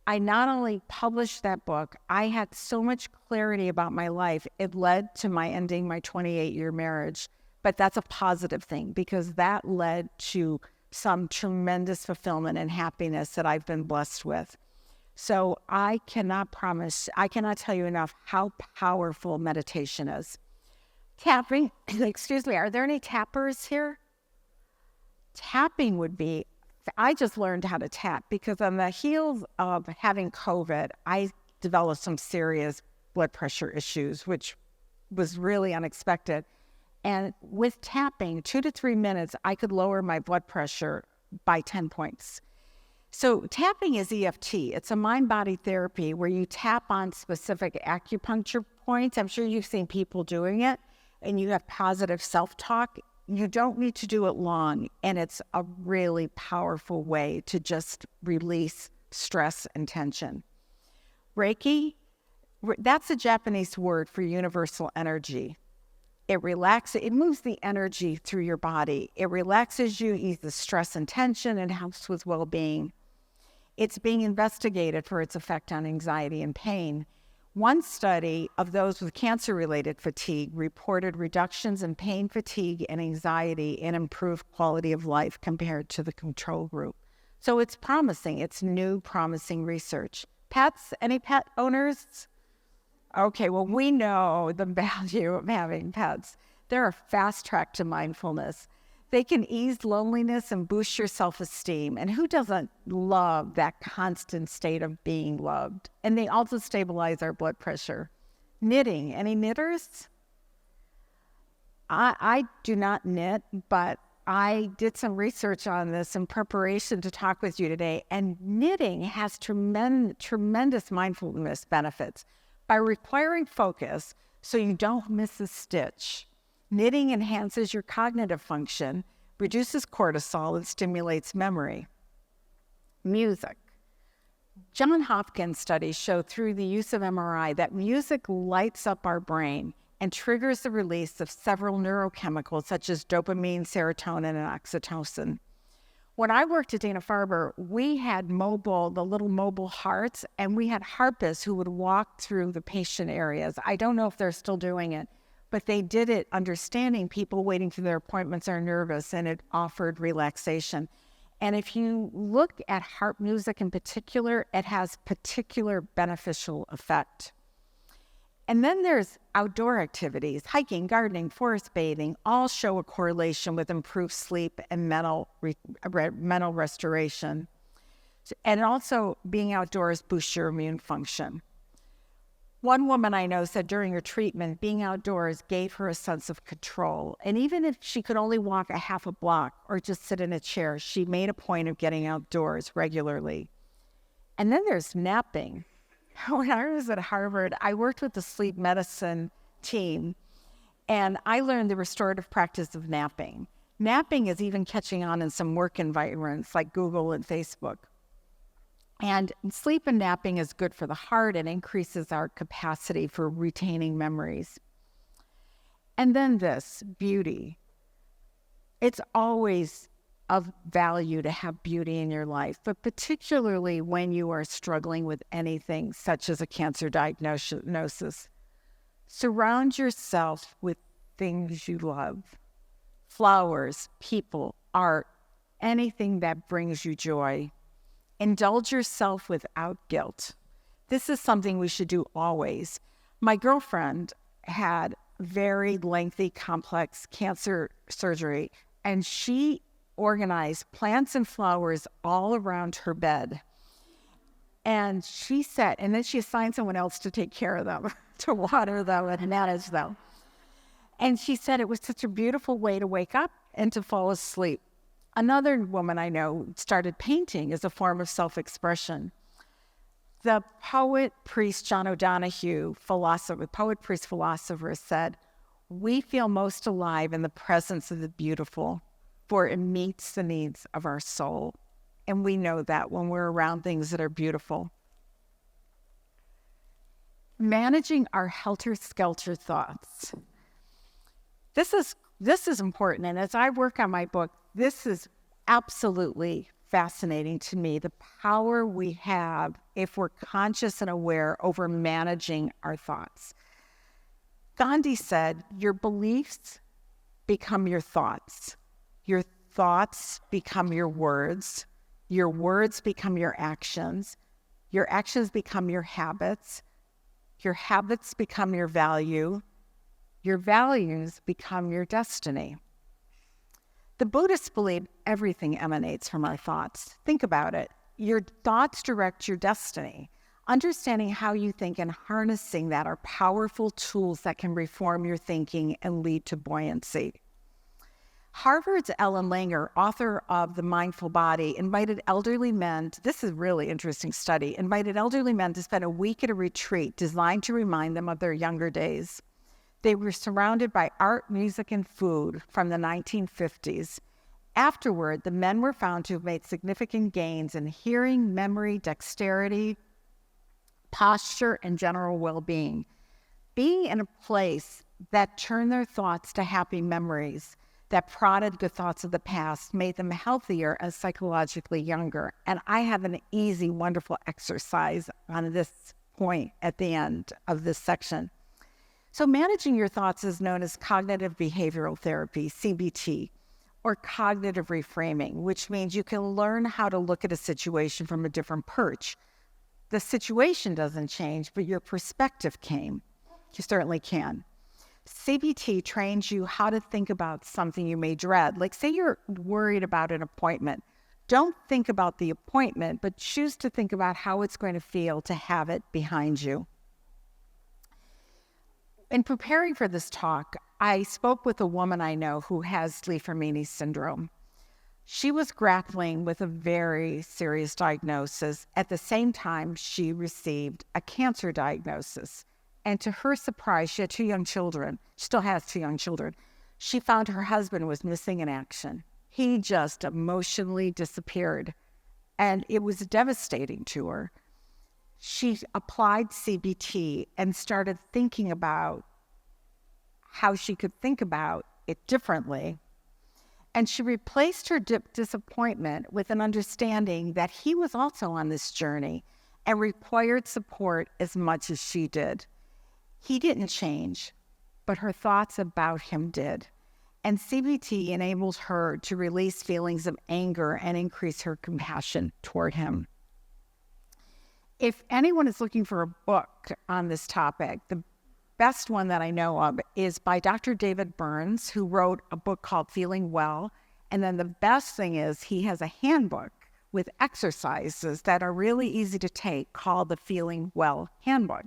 I not only published that book, I had so much clarity about my life. It led to my ending my 28-year marriage. But that's a positive thing, because that led to some tremendous fulfillment and happiness that I've been blessed with. So I cannot tell you enough how powerful meditation is. Tapping, excuse me, are there any tappers here? Tapping would be, I just learned how to tap because on the heels of having COVID, I developed some serious blood pressure issues, which was really unexpected. And with tapping, 2 to 3 minutes, I could lower my blood pressure by 10 points. So tapping is EFT. It's a mind-body therapy where you tap on specific acupuncture points. I'm sure you've seen people doing it, and you have positive self-talk. You don't need to do it long, and it's a really powerful way to just release stress and tension. Reiki, that's a Japanese word for universal energy. It moves the energy through your body. It relaxes you, eases stress and tension, and helps with well-being. It's being investigated for its effect on anxiety and pain. One study of those with cancer-related fatigue reported reductions in pain, fatigue, and anxiety, and improved quality of life compared to the control group. So it's promising. It's new, promising research. Pets? Any pet owners? Okay, well, we know the value of having pets. They're a fast track to mindfulness. They can ease loneliness and boost your self-esteem. And who doesn't love that constant state of being loved? And they also stabilize our blood pressure. Knitting. Any knitters? I do not knit, but I did some research on this in preparation to talk with you today. And knitting has tremendous mindfulness benefits. By requiring focus so you don't miss a stitch, knitting enhances your cognitive function, reduces cortisol, and stimulates memory. Music. Johns Hopkins studies show through the use of MRI that music lights up our brain and triggers the release of several neurochemicals such as dopamine, serotonin, and oxytocin. When I worked at Dana-Farber, we had the little mobile hearts, and we had harpists who would walk through the patient areas. I don't know if they're still doing it, but they did it understanding people waiting for their appointments are nervous, and it offered relaxation. And if you look at harp music in particular, it has particular beneficial effect. And then there's outdoor activities. Hiking, gardening, forest bathing all show a correlation with improved sleep and mental restoration. And also being outdoors boosts your immune function. One woman I know said during her treatment, being outdoors gave her a sense of control. And even if she could only walk a half a block or just sit in a chair, she made a point of getting outdoors regularly. And then there's napping. When I was at Harvard, I worked with the sleep medicine team, and I learned the restorative practice of napping. Napping is even catching on in some work environments like Google and Facebook. And sleep and napping is good for the heart and increases our capacity for retaining memories. And then this, beauty. It's always of value to have beauty in your life, but particularly when you are struggling with anything such as a cancer diagnosis. Surround yourself with things you love. Flowers, people, art, anything that brings you joy. Indulge yourself without guilt. This is something we should do always. My girlfriend had very lengthy, complex cancer surgery, and she organized plants and flowers all around her bed. And she said, and then she assigned someone else to take care of them, to water them and manage them. And she said it was such a beautiful way to wake up and to fall asleep. Another woman I know started painting as a form of self-expression. The poet priest John O'Donohue, poet priest philosopher, said, "We feel most alive in the presence of the beautiful, for it meets the needs of our soul." And we know that when we're around things that are beautiful. Managing our helter-skelter thoughts. This is important, and as I work on my book, this is absolutely fascinating to me, the power we have if we're conscious and aware over managing our thoughts. Gandhi said, "Your beliefs become your thoughts become your words become your actions become your habits become your values become your destiny." The Buddhists believe everything emanates from our thoughts. Think about it. Your thoughts direct your destiny. Understanding how you think and harnessing that are powerful tools that can reform your thinking and lead to buoyancy. Harvard's Ellen Langer, author of The Mindful Body, invited elderly men, this is a really interesting study, invited elderly men to spend a week at a retreat designed to remind them of their younger days. They were surrounded by art, music, and food from the 1950s. Afterward, the men were found to have made significant gains in hearing, memory, dexterity, posture, and general well-being. Being in a place that turned their thoughts to happy memories, that prodded good thoughts of the past, made them healthier and psychologically younger. And I have an easy, wonderful exercise on this point at the end of this section. So managing your thoughts is known as cognitive behavioral therapy, CBT, or cognitive reframing, which means you can learn how to look at a situation from a different perch. The situation doesn't change, but your perspective can. You certainly can. CBT trains you how to think about something you may dread. Like, say you're worried about an appointment. Don't think about the appointment, but choose to think about how it's going to feel to have it behind you. In preparing for this talk, I spoke with a woman I know who has Li-Fraumeni syndrome. She was grappling with a very serious diagnosis. At the same time, she received a cancer diagnosis. And to her surprise, she had 2 young children. She still has 2 young children. She found her husband was missing in action. He just emotionally disappeared. And it was devastating to her. She applied CBT and started thinking about how she could think about it differently. And she replaced her disappointment with an understanding that he was also on this journey and required support as much as she did. He didn't change, but her thoughts about him did. And CBT enables her to release feelings of anger and increase her compassion toward him. If anyone is looking for a book on this topic, the best one that I know of is by Dr. David Burns, who wrote a book called Feeling Well. And then the best thing is he has a handbook with exercises that are really easy to take called the Feeling Well Handbook.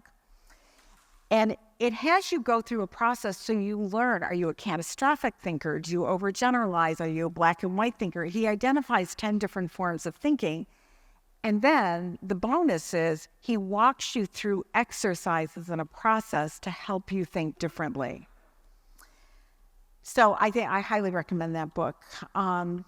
And it has you go through a process so you learn, are you a catastrophic thinker? Do you overgeneralize? Are you a black and white thinker? He identifies 10 different forms of thinking. And then the bonus is he walks you through exercises in a process to help you think differently. So I highly recommend that book. How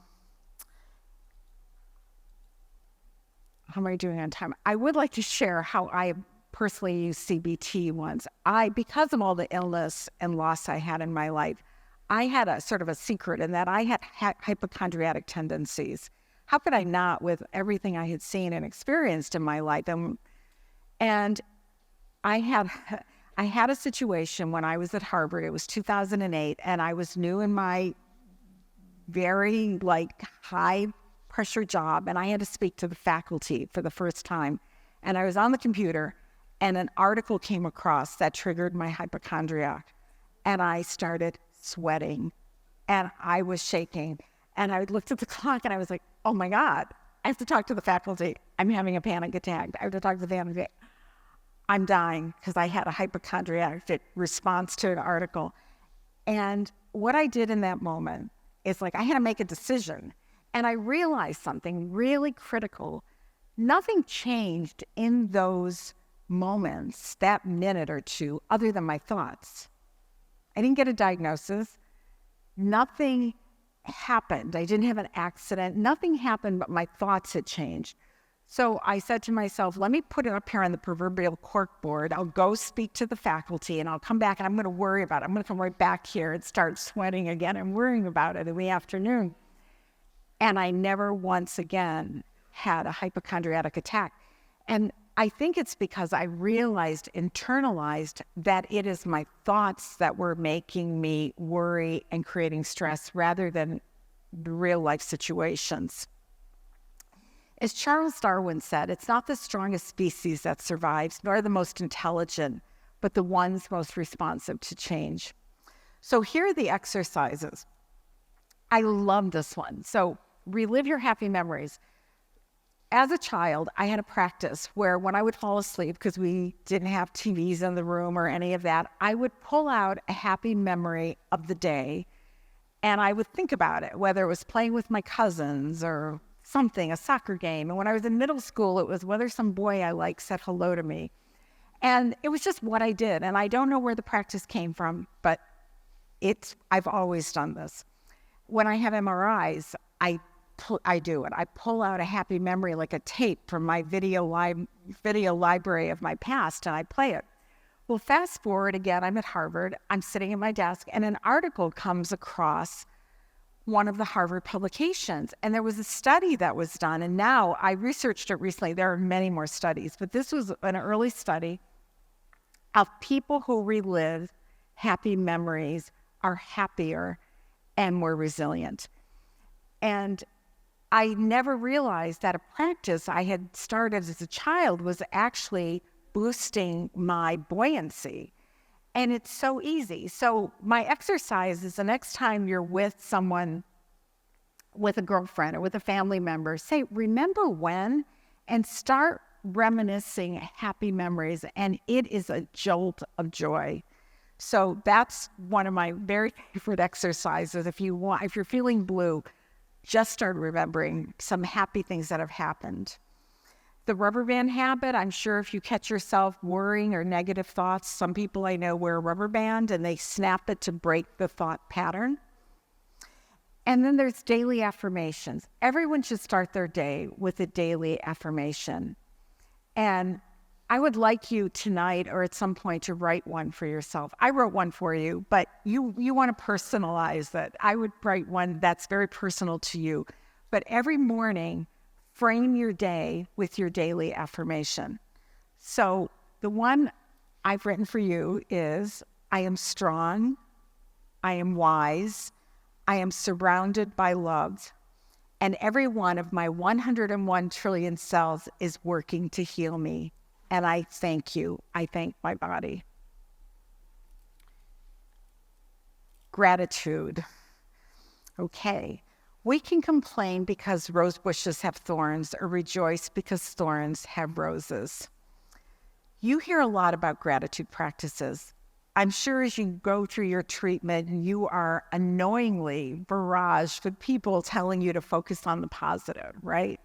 am I doing on time? I would like to share how I personally used CBT once. Because of all the illness and loss I had in my life, I had a sort of a secret in that I had hypochondriatic tendencies. How could I not, with everything I had seen and experienced in my life? And I had a situation when I was at Harvard. It was 2008, and I was new in my very high pressure job, and I had to speak to the faculty for the first time. And I was on the computer, and an article came across that triggered my hypochondriac, and I started sweating, and I was shaking, and I looked at the clock, and I was like, oh my God, I have to talk to the faculty. I'm having a panic attack. I have to talk to the faculty. I'm dying because I had a hypochondriac response to an article. And what I did in that moment is like I had to make a decision. And I realized something really critical. Nothing changed in those moments, that minute or two, other than my thoughts. I didn't get a diagnosis. Nothing happened. I didn't have an accident. Nothing happened, but my thoughts had changed. So I said to myself, let me put it up here on the proverbial corkboard. I'll go speak to the faculty and I'll come back and I'm going to worry about it. I'm going to come right back here and start sweating again and worrying about it in the afternoon. And I never once again had a hypochondriac attack. And I think it's because I realized, internalized, that it is my thoughts that were making me worry and creating stress rather than real life situations. As Charles Darwin said, it's not the strongest species that survives, nor the most intelligent, but the ones most responsive to change. So here are the exercises. I love this one. So relive your happy memories. As a child, I had a practice where when I would fall asleep, because we didn't have TVs in the room or any of that, I would pull out a happy memory of the day and I would think about it, whether it was playing with my cousins or something, a soccer game. And when I was in middle school, it was whether some boy I liked said hello to me. And it was just what I did. And I don't know where the practice came from, but I've always done this. When I have MRIs, I do it. I pull out a happy memory like a tape from my video library of my past, and I play it. Well, fast forward again, I'm at Harvard. I'm sitting at my desk, and an article comes across one of the Harvard publications. And there was a study that was done, and now I researched it recently. There are many more studies, but this was an early study of people who relive happy memories are happier and more resilient. And I never realized that a practice I had started as a child was actually boosting my buoyancy. And it's so easy. So my exercise is the next time you're with someone, with a girlfriend or with a family member, say, remember when, and start reminiscing happy memories. And it is a jolt of joy. So that's one of my very favorite exercises. If you're feeling blue, just start remembering some happy things that have happened. The rubber band habit, I'm sure if you catch yourself worrying or negative thoughts, some people I know wear a rubber band and they snap it to break the thought pattern. And then there's daily affirmations. Everyone should start their day with a daily affirmation. And I would like you tonight or at some point to write one for yourself. I wrote one for you, but you want to personalize that. I would write one that's very personal to you. But every morning, frame your day with your daily affirmation. So the one I've written for you is, I am strong, I am wise, I am surrounded by love, and every one of my 101 trillion cells is working to heal me. And I thank you. I thank my body. Gratitude. Okay. We can complain because rose bushes have thorns or rejoice because thorns have roses. You hear a lot about gratitude practices. I'm sure as you go through your treatment, you are annoyingly barraged with people telling you to focus on the positive, right?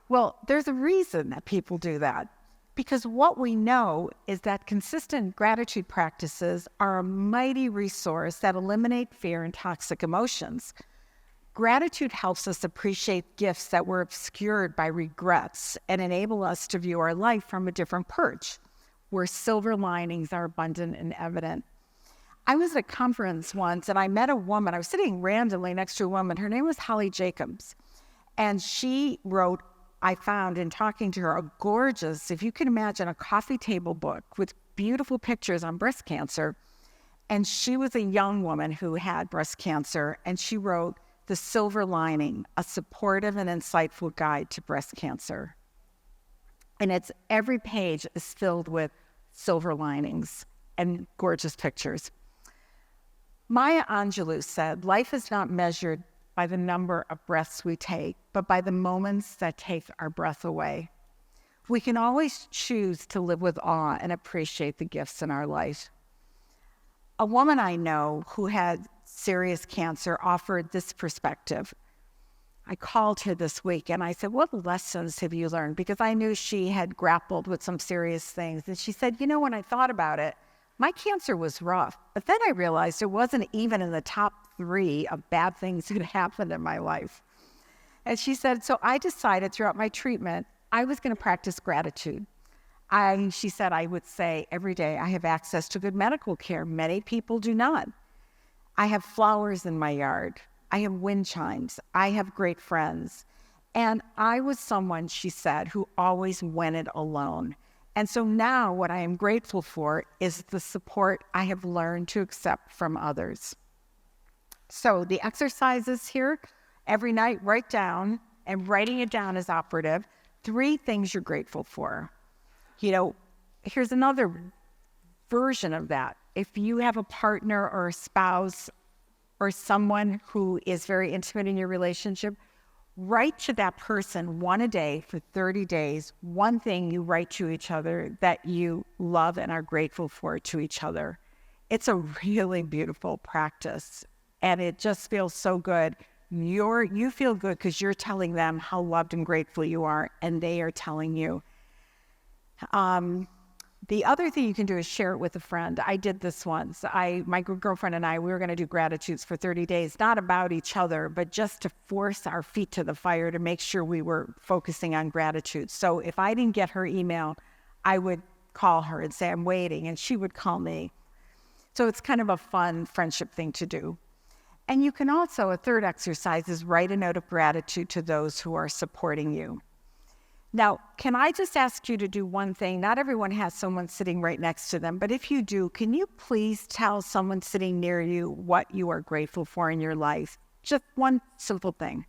Well, there's a reason that people do that. Because what we know is that consistent gratitude practices are a mighty resource that eliminate fear and toxic emotions. Gratitude helps us appreciate gifts that were obscured by regrets and enable us to view our life from a different perch, where silver linings are abundant and evident. I was at a conference once and I met a woman. I was sitting randomly next to a woman. Her name was Holly Jacobs. And she wrote, I found in talking to her, a gorgeous, if you can imagine, a coffee table book with beautiful pictures on breast cancer. And she was a young woman who had breast cancer, and she wrote The Silver Lining, a supportive and insightful guide to breast cancer. And every page is filled with silver linings and gorgeous pictures. Maya Angelou said, "Life is not measured by the number of breaths we take, but by the moments that take our breath away." We can always choose to live with awe and appreciate the gifts in our life. A woman I know who had serious cancer offered this perspective. I called her this week and I said, "What lessons have you learned?" Because I knew she had grappled with some serious things. And she said, when I thought about it, my cancer was rough. But then I realized it wasn't even in the top 3 of bad things that happened in my life. And she said, so I decided throughout my treatment, I was going to practice gratitude. She said, I would say every day, I have access to good medical care. Many people do not. I have flowers in my yard. I have wind chimes. I have great friends. And I was someone, she said, who always went it alone. And so now what I am grateful for is the support I have learned to accept from others. So the exercises here, every night, write down, and writing it down is operative, 3 things you're grateful for. Here's another version of that. If you have a partner or a spouse or someone who is very intimate in your relationship, write to that person 1 a day for 30 days, 1 thing you write to each other that you love and are grateful for to each other. It's a really beautiful practice, and it just feels so good. You feel good because you're telling them how loved and grateful you are, and they are telling you. The other thing you can do is share it with a friend. I did this once. My girlfriend and I, we were going to do gratitudes for 30 days, not about each other, but just to force our feet to the fire to make sure we were focusing on gratitude. So if I didn't get her email, I would call her and say, I'm waiting, and she would call me. So it's kind of a fun friendship thing to do. And you can also, a third exercise is write a note of gratitude to those who are supporting you. Now, can I just ask you to do one thing? Not everyone has someone sitting right next to them, but if you do, can you please tell someone sitting near you what you are grateful for in your life? Just one simple thing.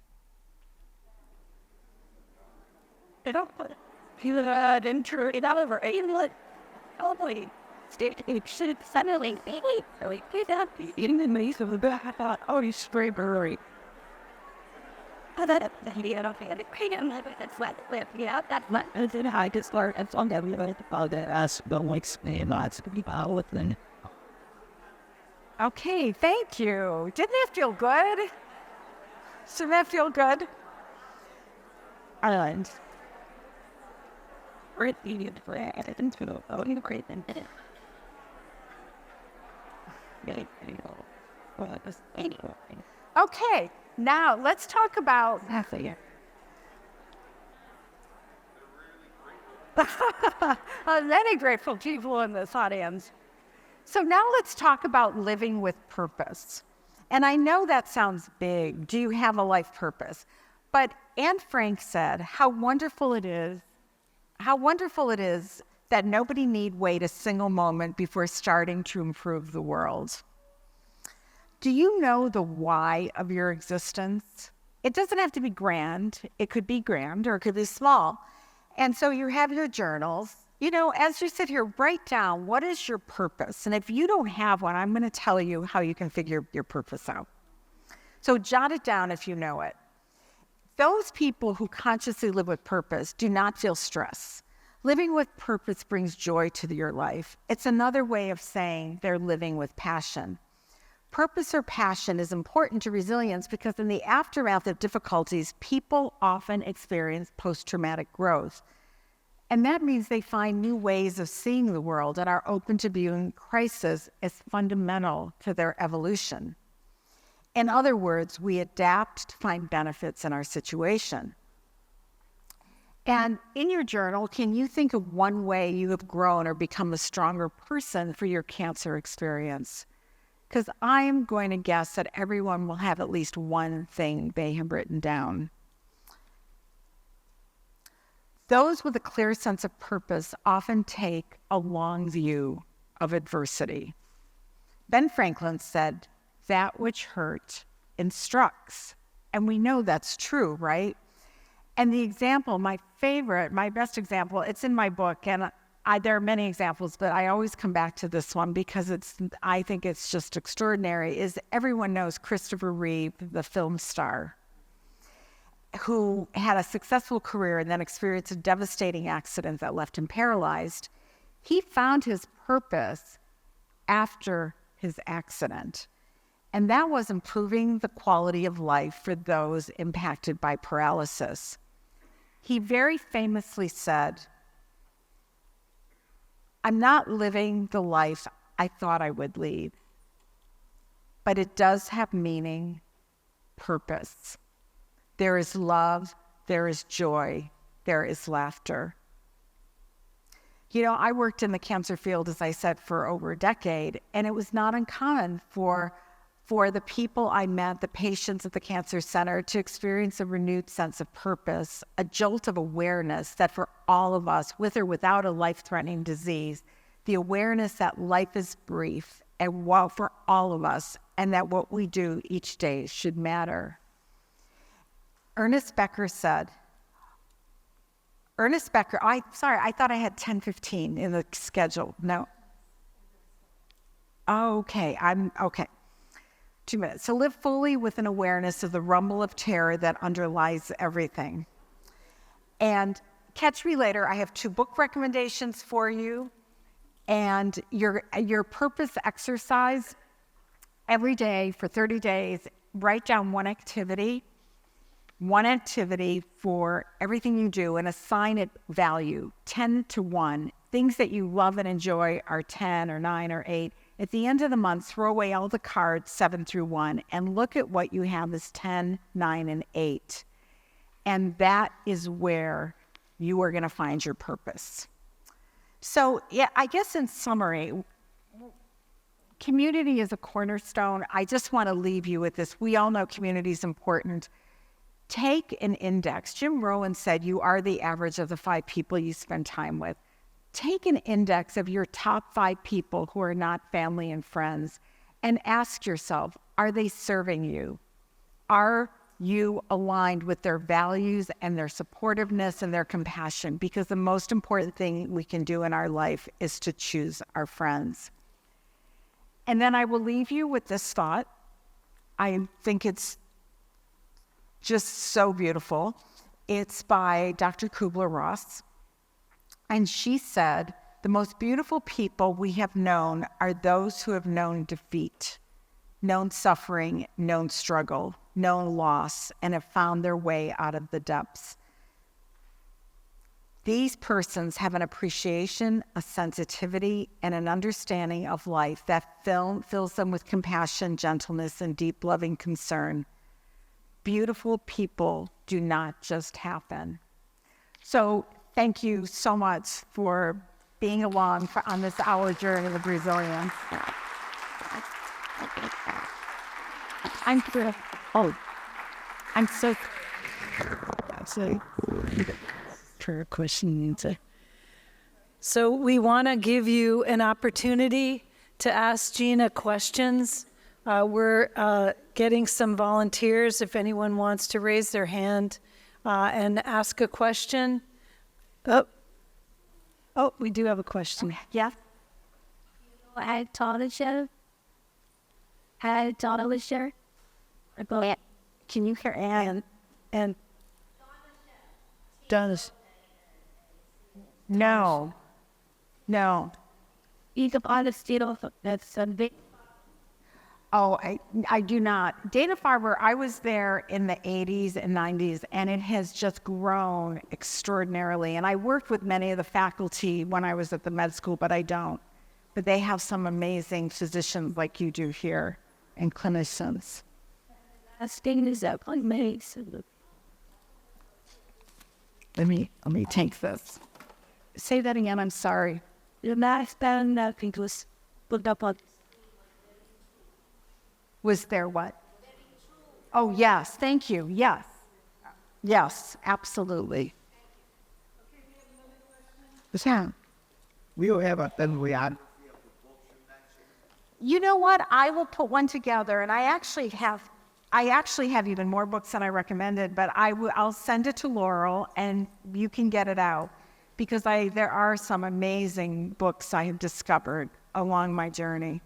Okay, thank you. Didn't that feel good? Didn't that feel good? And okay, now let's talk about many grateful people in this audience. So now let's talk about living with purpose. And I know that sounds big. Do you have a life purpose? But Anne Frank said, how wonderful it is that nobody need wait a single moment before starting to improve the world. Do you know the why of your existence? It doesn't have to be grand. It could be grand or it could be small. And so you have your journals. As you sit here, write down what is your purpose. And if you don't have one, I'm going to tell you how you can figure your purpose out. So jot it down if you know it. Those people who consciously live with purpose do not feel stress. Living with purpose brings joy to your life. It's another way of saying they're living with passion. Purpose or passion is important to resilience because in the aftermath of difficulties, people often experience post-traumatic growth. And that means they find new ways of seeing the world and are open to viewing crisis as fundamental to their evolution. In other words, we adapt to find benefits in our situation. And in your journal, can you think of one way you have grown or become a stronger person for your cancer experience? Because I'm going to guess that everyone will have at least one thing they have written down. Those with a clear sense of purpose often take a long view of adversity. Ben Franklin said, that which hurt instructs. And we know that's true, right? And the example, my favorite, my best example, it's in my book, and there are many examples, but I always come back to this one because I think it's just extraordinary, is everyone knows Christopher Reeve, the film star, who had a successful career and then experienced a devastating accident that left him paralyzed. He found his purpose after his accident, and that was improving the quality of life for those impacted by paralysis. He very famously said, "I'm not living the life I thought I would lead, but it does have meaning, purpose. There is love, there is joy, there is laughter." You know, I worked in the cancer field, as I said, for over a decade, and it was not uncommon for the people I met, the patients at the cancer center, to experience a renewed sense of purpose, a jolt of awareness that for all of us, with or without a life-threatening disease, the awareness that life is brief and for all of us, and that what we do each day should matter. Ernest Becker, I thought I had 10:15 in the schedule. No. Okay, okay. 2 minutes. So live fully with an awareness of the rumble of terror that underlies everything. And catch me later. I have 2 book recommendations for you. And your purpose exercise every day for 30 days, write down one activity for everything you do and assign it value, 10 to 1. Things that you love and enjoy are 10 or 9 or 8. At the end of the month, throw away all the cards 7 through 1 and look at what you have as 10, 9, and 8. And that is where you are going to find your purpose. So, yeah, I guess in summary, community is a cornerstone. I just want to leave you with this. We all know community is important. Take an index. Jim Rohn said you are the average of the 5 people you spend time with. Take an index of your top 5 people who are not family and friends and ask yourself, are they serving you? Are you aligned with their values and their supportiveness and their compassion? Because the most important thing we can do in our life is to choose our friends. And then I will leave you with this thought. I think it's just so beautiful. It's by Dr. Kubler-Ross. And she said, the most beautiful people we have known are those who have known defeat, known suffering, known struggle, known loss, and have found their way out of the depths. These persons have an appreciation, a sensitivity, and an understanding of life that fills them with compassion, gentleness, and deep loving concern. Beautiful people do not just happen. So thank you so much for being along on this hour journey of resilience. I'm so for a question. So we want to give you an opportunity to ask Gina questions. We're getting some volunteers if anyone wants to raise their hand and ask a question. Oh, we do have a question. Yeah. I taught a show. I taught a show. Can you hear Anne? And Donis. No. You can understand that's something. Oh, I do not. Dana-Farber, I was there in the 80s and 90s, and it has just grown extraordinarily. And I worked with many of the faculty when I was at the med school, but I don't. But they have some amazing physicians like you do here and clinicians. Last thing is that like medicine. Let me take this. Say that again, I'm sorry. The last time that it was put up on. Was there what? Oh, yes, thank you, yes. Yes, absolutely. Yeah. We'll have a then we add. You know what? I will put one together, and I actually have I actually have even more books than I recommended, but I'll send it to Laurel and you can get it out, because there are some amazing books I have discovered along my journey.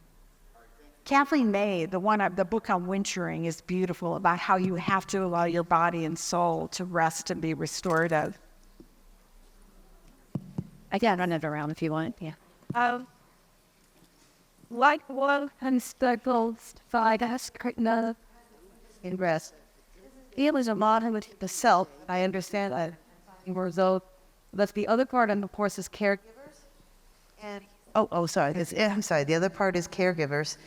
Kathleen May, the book on wintering, is beautiful, about how you have to allow your body and soul to rest and be restorative. I can run it around if you want. Yeah. Like one and speckles, five in rest. It was a lot of the self. I understand that. But the other part, and of course, is caregivers. And sorry. I'm sorry. The other part is caregivers,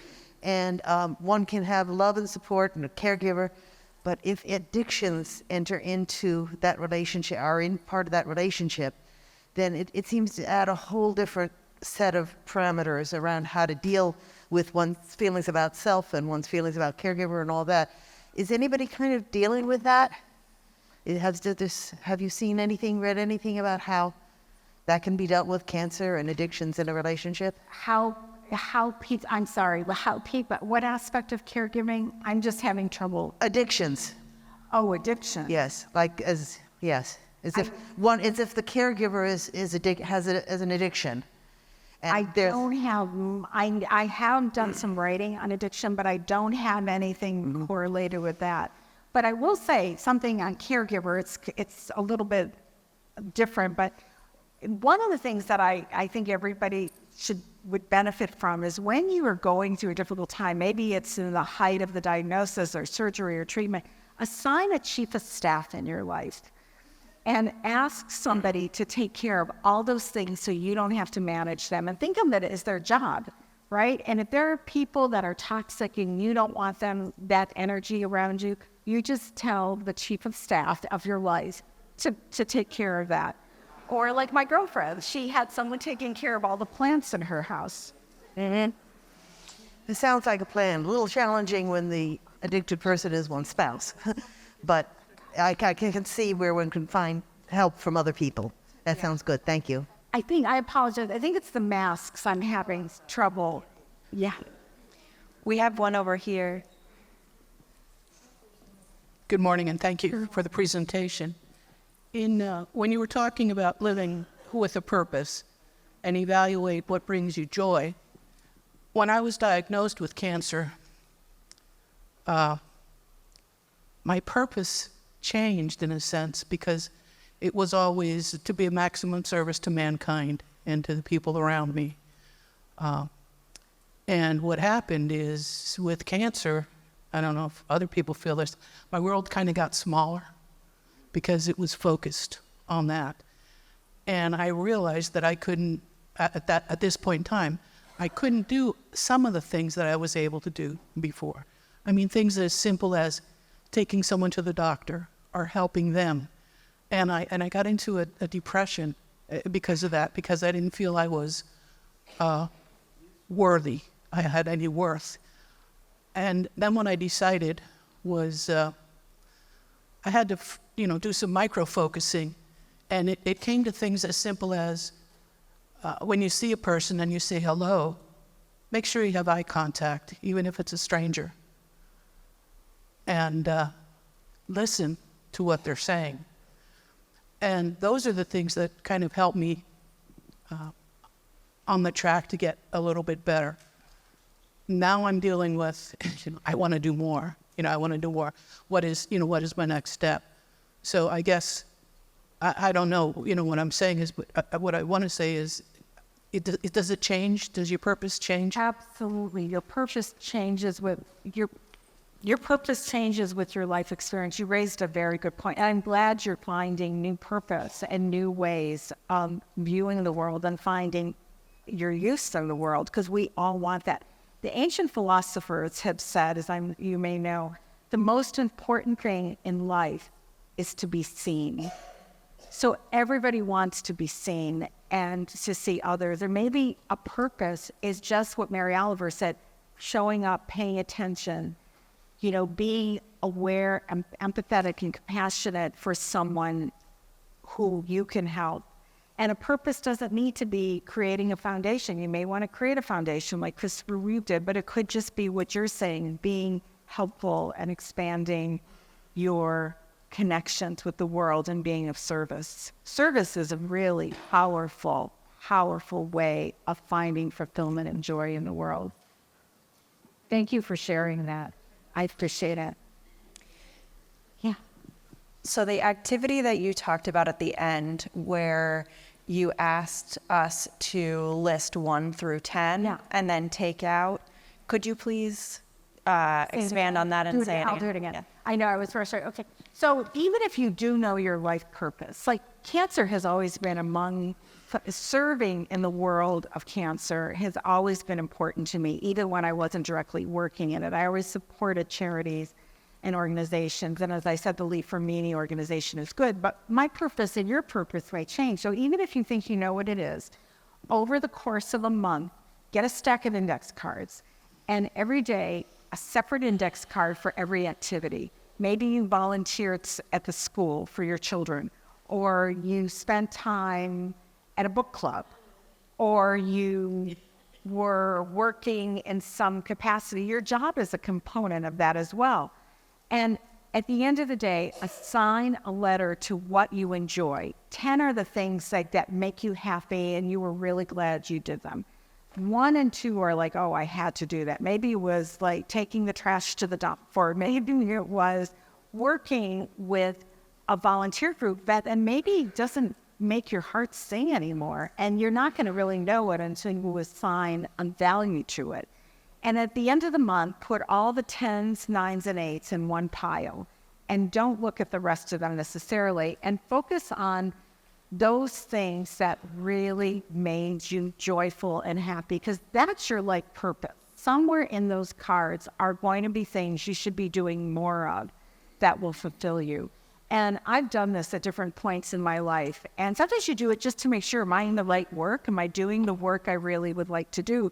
and one can have love and support and a caregiver, but if addictions enter into that relationship, are in part of that relationship, then it seems to add a whole different set of parameters around how to deal with one's feelings about self and one's feelings about caregiver and all that. Is anybody kind of dealing with that? Have you seen anything, read anything about how that can be dealt with, cancer and addictions in a relationship? What aspect of caregiving? I'm just having trouble. Addictions. Oh, addiction. Yes, as if the caregiver has an addiction. And I have done some writing on addiction, but I don't have anything correlated with that. But I will say something on caregiver. It's a little bit different, but one of the things that I think everybody would benefit from is when you are going through a difficult time, maybe it's in the height of the diagnosis or surgery or treatment, assign a chief of staff in your life and ask somebody to take care of all those things so you don't have to manage them, and think of it as their job, right? And if there are people that are toxic and you don't want that energy around you, you just tell the chief of staff of your life to take care of that. Or like my girlfriend, she had someone taking care of all the plants in her house. it sounds like a plan. A little challenging when the addicted person is one's spouse, but I can see where one can find help from other people. That sounds good. Thank you. I apologize. I think it's the masks I'm having trouble. Yeah. We have one over here. Good morning, and thank you for the presentation. When you were talking about living with a purpose and evaluate what brings you joy, when I was diagnosed with cancer, my purpose changed in a sense, because it was always to be a maximum service to mankind and to the people around me. And what happened is with cancer, I don't know if other people feel this, my world kind of got smaller because it was focused on that. And I realized that I couldn't, at this point in time, I couldn't do some of the things that I was able to do before. I mean, things as simple as taking someone to the doctor or helping them. And I got into a depression because of that, because I didn't feel I was worthy. I had any worth. And then what I decided was I had to, do some micro-focusing. And it came to things as simple as when you see a person and you say hello, make sure you have eye contact, even if it's a stranger. And listen to what they're saying. And those are the things that kind of help me on the track to get a little bit better. Now I'm dealing with, I want to do more. I want to do more. What is my next step? So I guess, I don't know, what I'm saying is, what I want to say is, does it change? Does your purpose change? Absolutely. Your purpose changes with your purpose changes with your life experience. You raised a very good point. And I'm glad you're finding new purpose and new ways of viewing the world and finding your use in the world, because we all want that. The ancient philosophers have said, as you may know, the most important thing in life is to be seen. So everybody wants to be seen and to see others. Or maybe a purpose is just what Mary Oliver said, showing up, paying attention, being aware and empathetic and compassionate for someone who you can help. And a purpose doesn't need to be creating a foundation. You may want to create a foundation like Christopher Reeve did, but it could just be what you're saying, being helpful and expanding your connections with the world and being of service. Service is a really powerful, powerful way of finding fulfillment and joy in the world. Thank you for sharing that. I appreciate it. Yeah. So the activity that you talked about at the end, where you asked us to list 1 through 10 Yeah. and then take out, could you please expand on that and say it I'll do it again. I know, I was frustrated. Okay. So even if you do know your life purpose, like cancer has always been serving in the world of cancer has always been important to me, even when I wasn't directly working in it. I always supported charities and organizations. And as I said, the Leave for Meaning organization is good, but my purpose and your purpose may change. So even if you think you know what it is, over the course of a month, get a stack of index cards, and every day, a separate index card for every activity. Maybe you volunteered at the school for your children, or you spent time at a book club, or you were working in some capacity. Your job is a component of that as well. And at the end of the day, assign a letter to what you enjoy. 10 are the things that make you happy and you were really glad you did them. 1 and 2 are like, oh, I had to do that. Maybe it was like taking the trash to the dump, or maybe it was working with a volunteer group that and maybe doesn't make your heart sing anymore. And you're not going to really know it until you assign a value to it. And at the end of the month, put all the 10s, 9s, and 8s in one pile. And don't look at the rest of them necessarily. And focus on those things that really made you joyful and happy, because that's your life purpose. Somewhere in those cards are going to be things you should be doing more of that will fulfill you. And I've done this at different points in my life. And sometimes you do it just to make sure, am I in the right work? Am I doing the work I really would like to do?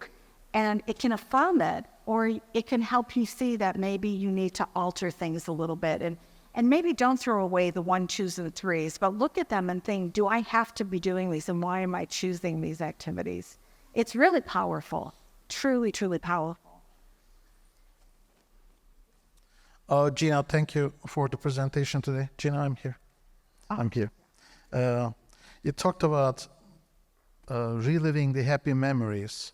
And it can affirm it, or it can help you see that maybe you need to alter things a little bit. And maybe don't throw away the 1, 2s, and 3s, but look at them and think, do I have to be doing these? And why am I choosing these activities? It's really powerful, truly, truly powerful. Gina, thank you for the presentation today. Gina, I'm here. I'm here. You talked about reliving the happy memories.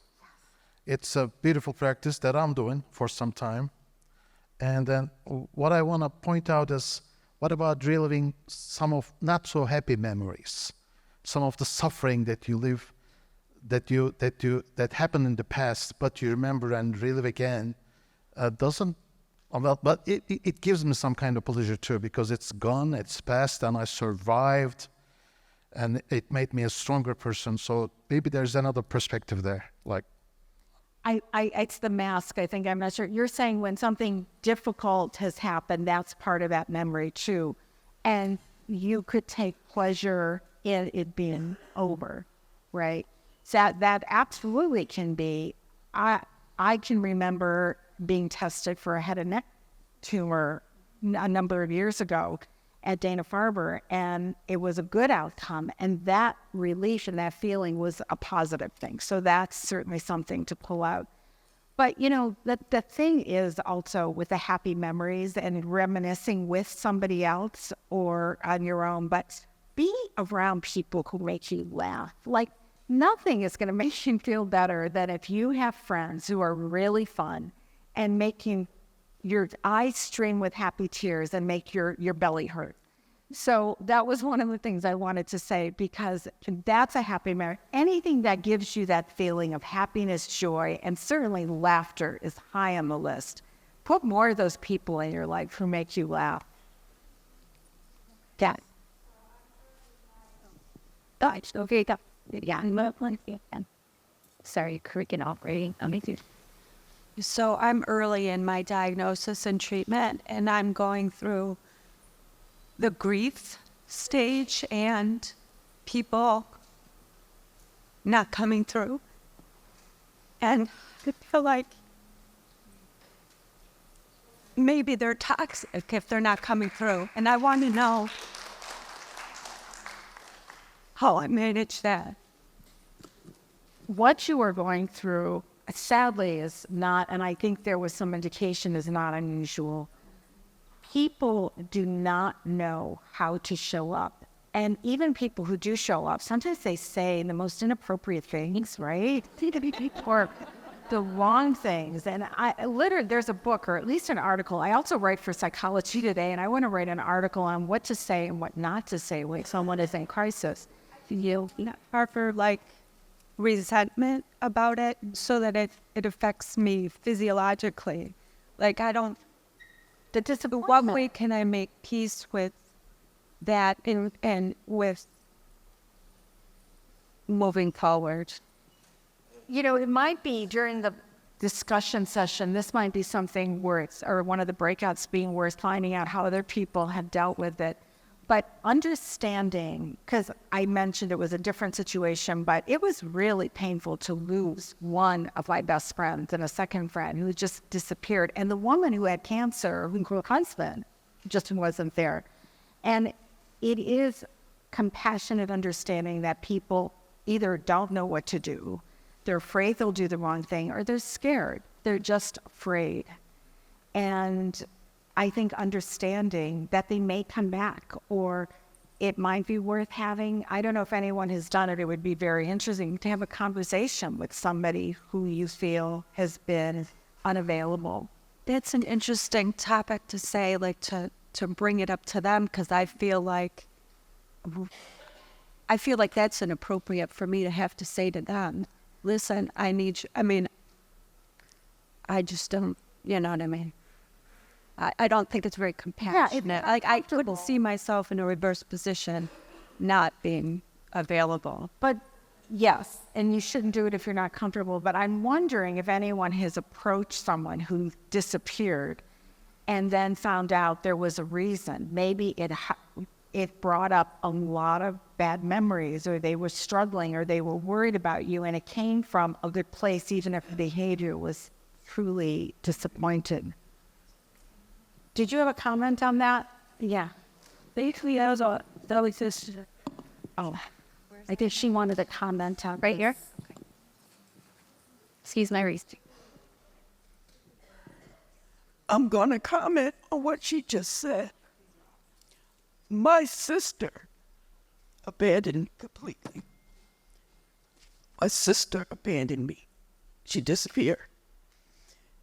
It's a beautiful practice that I'm doing for some time. And then what I want to point out is, what about reliving some of not so happy memories, some of the suffering that you live, that happened in the past, but you remember and relive again, but it gives me some kind of pleasure too, because it's gone, it's past, and I survived, and it made me a stronger person. So maybe there's another perspective there, like. It's the mask, I think. I'm not sure. You're saying when something difficult has happened, that's part of that memory too. And you could take pleasure in it being over, right? So that absolutely can be. I can remember being tested for a head and neck tumor a number of years ago at Dana-Farber, and it was a good outcome, and that relief and that feeling was a positive thing. So that's certainly something to pull out. But you know, the thing is also with the happy memories and reminiscing with somebody else or on your own, but be around people who make you laugh. Like, nothing is going to make you feel better than if you have friends who are really fun and making your eyes stream with happy tears and make your belly hurt. So that was one of the things I wanted to say, because that's a happy memory. Anything that gives you that feeling of happiness, joy, and certainly laughter is high on the list. Put more of those people in your life who make you laugh. Yeah. Sorry, cricket operating. So I'm early in my diagnosis and treatment, and I'm going through the grief stage and people not coming through. And I feel like maybe they're toxic if they're not coming through. And I want to know how I manage that. What you are going through sadly is not, and I think there was some indication is not unusual. People do not know how to show up. And even people who do show up, sometimes they say the most inappropriate things, right? Or the wrong things. And I literally, there's a book or at least an article. I also write for Psychology Today, and I want to write an article on what to say and what not to say when someone is in crisis. You harbor like resentment about it so that it affects me physiologically. Like I don't. What way can I make peace with that and with moving forward? You know, it might be during the discussion session, this might be something where it's, or one of the breakouts being where it's finding out how other people have dealt with it. But understanding, because I mentioned it was a different situation, but it was really painful to lose one of my best friends and a second friend who just disappeared. And the woman who had cancer, her husband, just wasn't there. And it is compassionate understanding that people either don't know what to do, they're afraid they'll do the wrong thing, or they're scared. They're just afraid. And I think understanding that they may come back, or it might be worth having, I don't know if anyone has done it, it would be very interesting to have a conversation with somebody who you feel has been unavailable. That's an interesting topic to say, like to bring it up to them, because I feel like that's inappropriate for me to have to say to them, listen, I need you. I mean, I just don't, you know what I mean? I don't think it's very compassionate. Like I couldn't see myself in a reverse position not being available. But yes, and you shouldn't do it if you're not comfortable, but I'm wondering if anyone has approached someone who disappeared and then found out there was a reason. Maybe it brought up a lot of bad memories, or they were struggling, or they were worried about you, and it came from a good place, even if the behavior was truly disappointed. Did you have a comment on that? Yeah. Basically, that was just. Oh, I think she wanted a comment on right here. Okay. Excuse my reason. I'm going to comment on what she just said. My sister abandoned me completely. My sister abandoned me. She disappeared.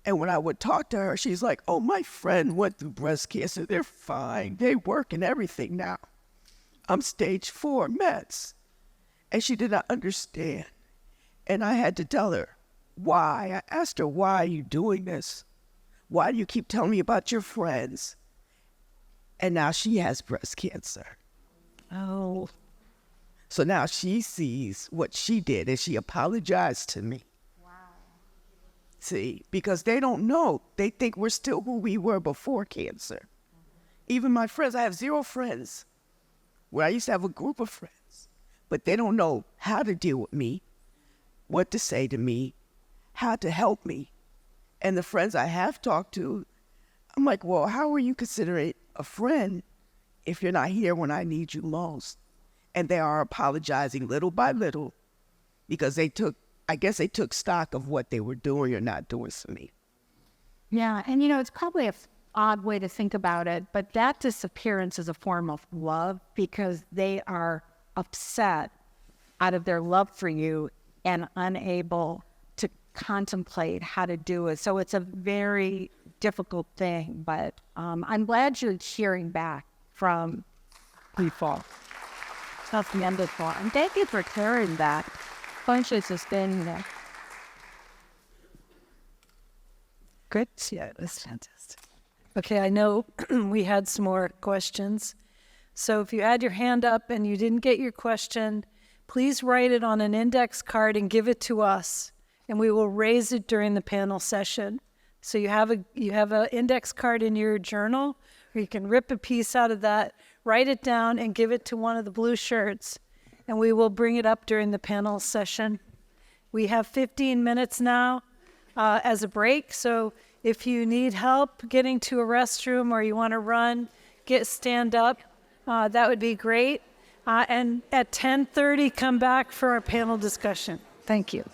And when I would talk to her, she's like, oh, my friend went through breast cancer. They're fine. They work and everything now. I'm stage 4 mets. And she did not understand. And I had to tell her why. I asked her, why are you doing this? Why do you keep telling me about your friends? And now she has breast cancer. Oh. So now she sees what she did, and she apologized to me. Wow. See, because they don't know. They think we're still who we were before cancer. Even my friends, I have 0 friends, where I used to have a group of friends. But they don't know how to deal with me, what to say to me, how to help me. And the friends I have talked to, I'm like, well, how are you considered a friend if you're not here when I need you most? And they are apologizing little by little because I guess they took stock of what they were doing or not doing for me. Yeah, and it's probably an odd way to think about it, but that disappearance is a form of love because they are upset out of their love for you and unable to contemplate how to do it. So it's a very difficult thing, but I'm glad you're hearing back from people. That's wonderful. And thank you for clearing that. Conscious is standing there. Good. Yeah, that's fantastic. Okay, I know we had some more questions. So if you had your hand up and you didn't get your question, please write it on an index card and give it to us, and we will raise it during the panel session. So you have an index card in your journal, or you can rip a piece out of that, write it down, and give it to one of the blue shirts, and we will bring it up during the panel session. We have 15 minutes now as a break, so if you need help getting to a restroom or you want to run, stand up, that would be great. And at 10:30, come back for our panel discussion. Thank you.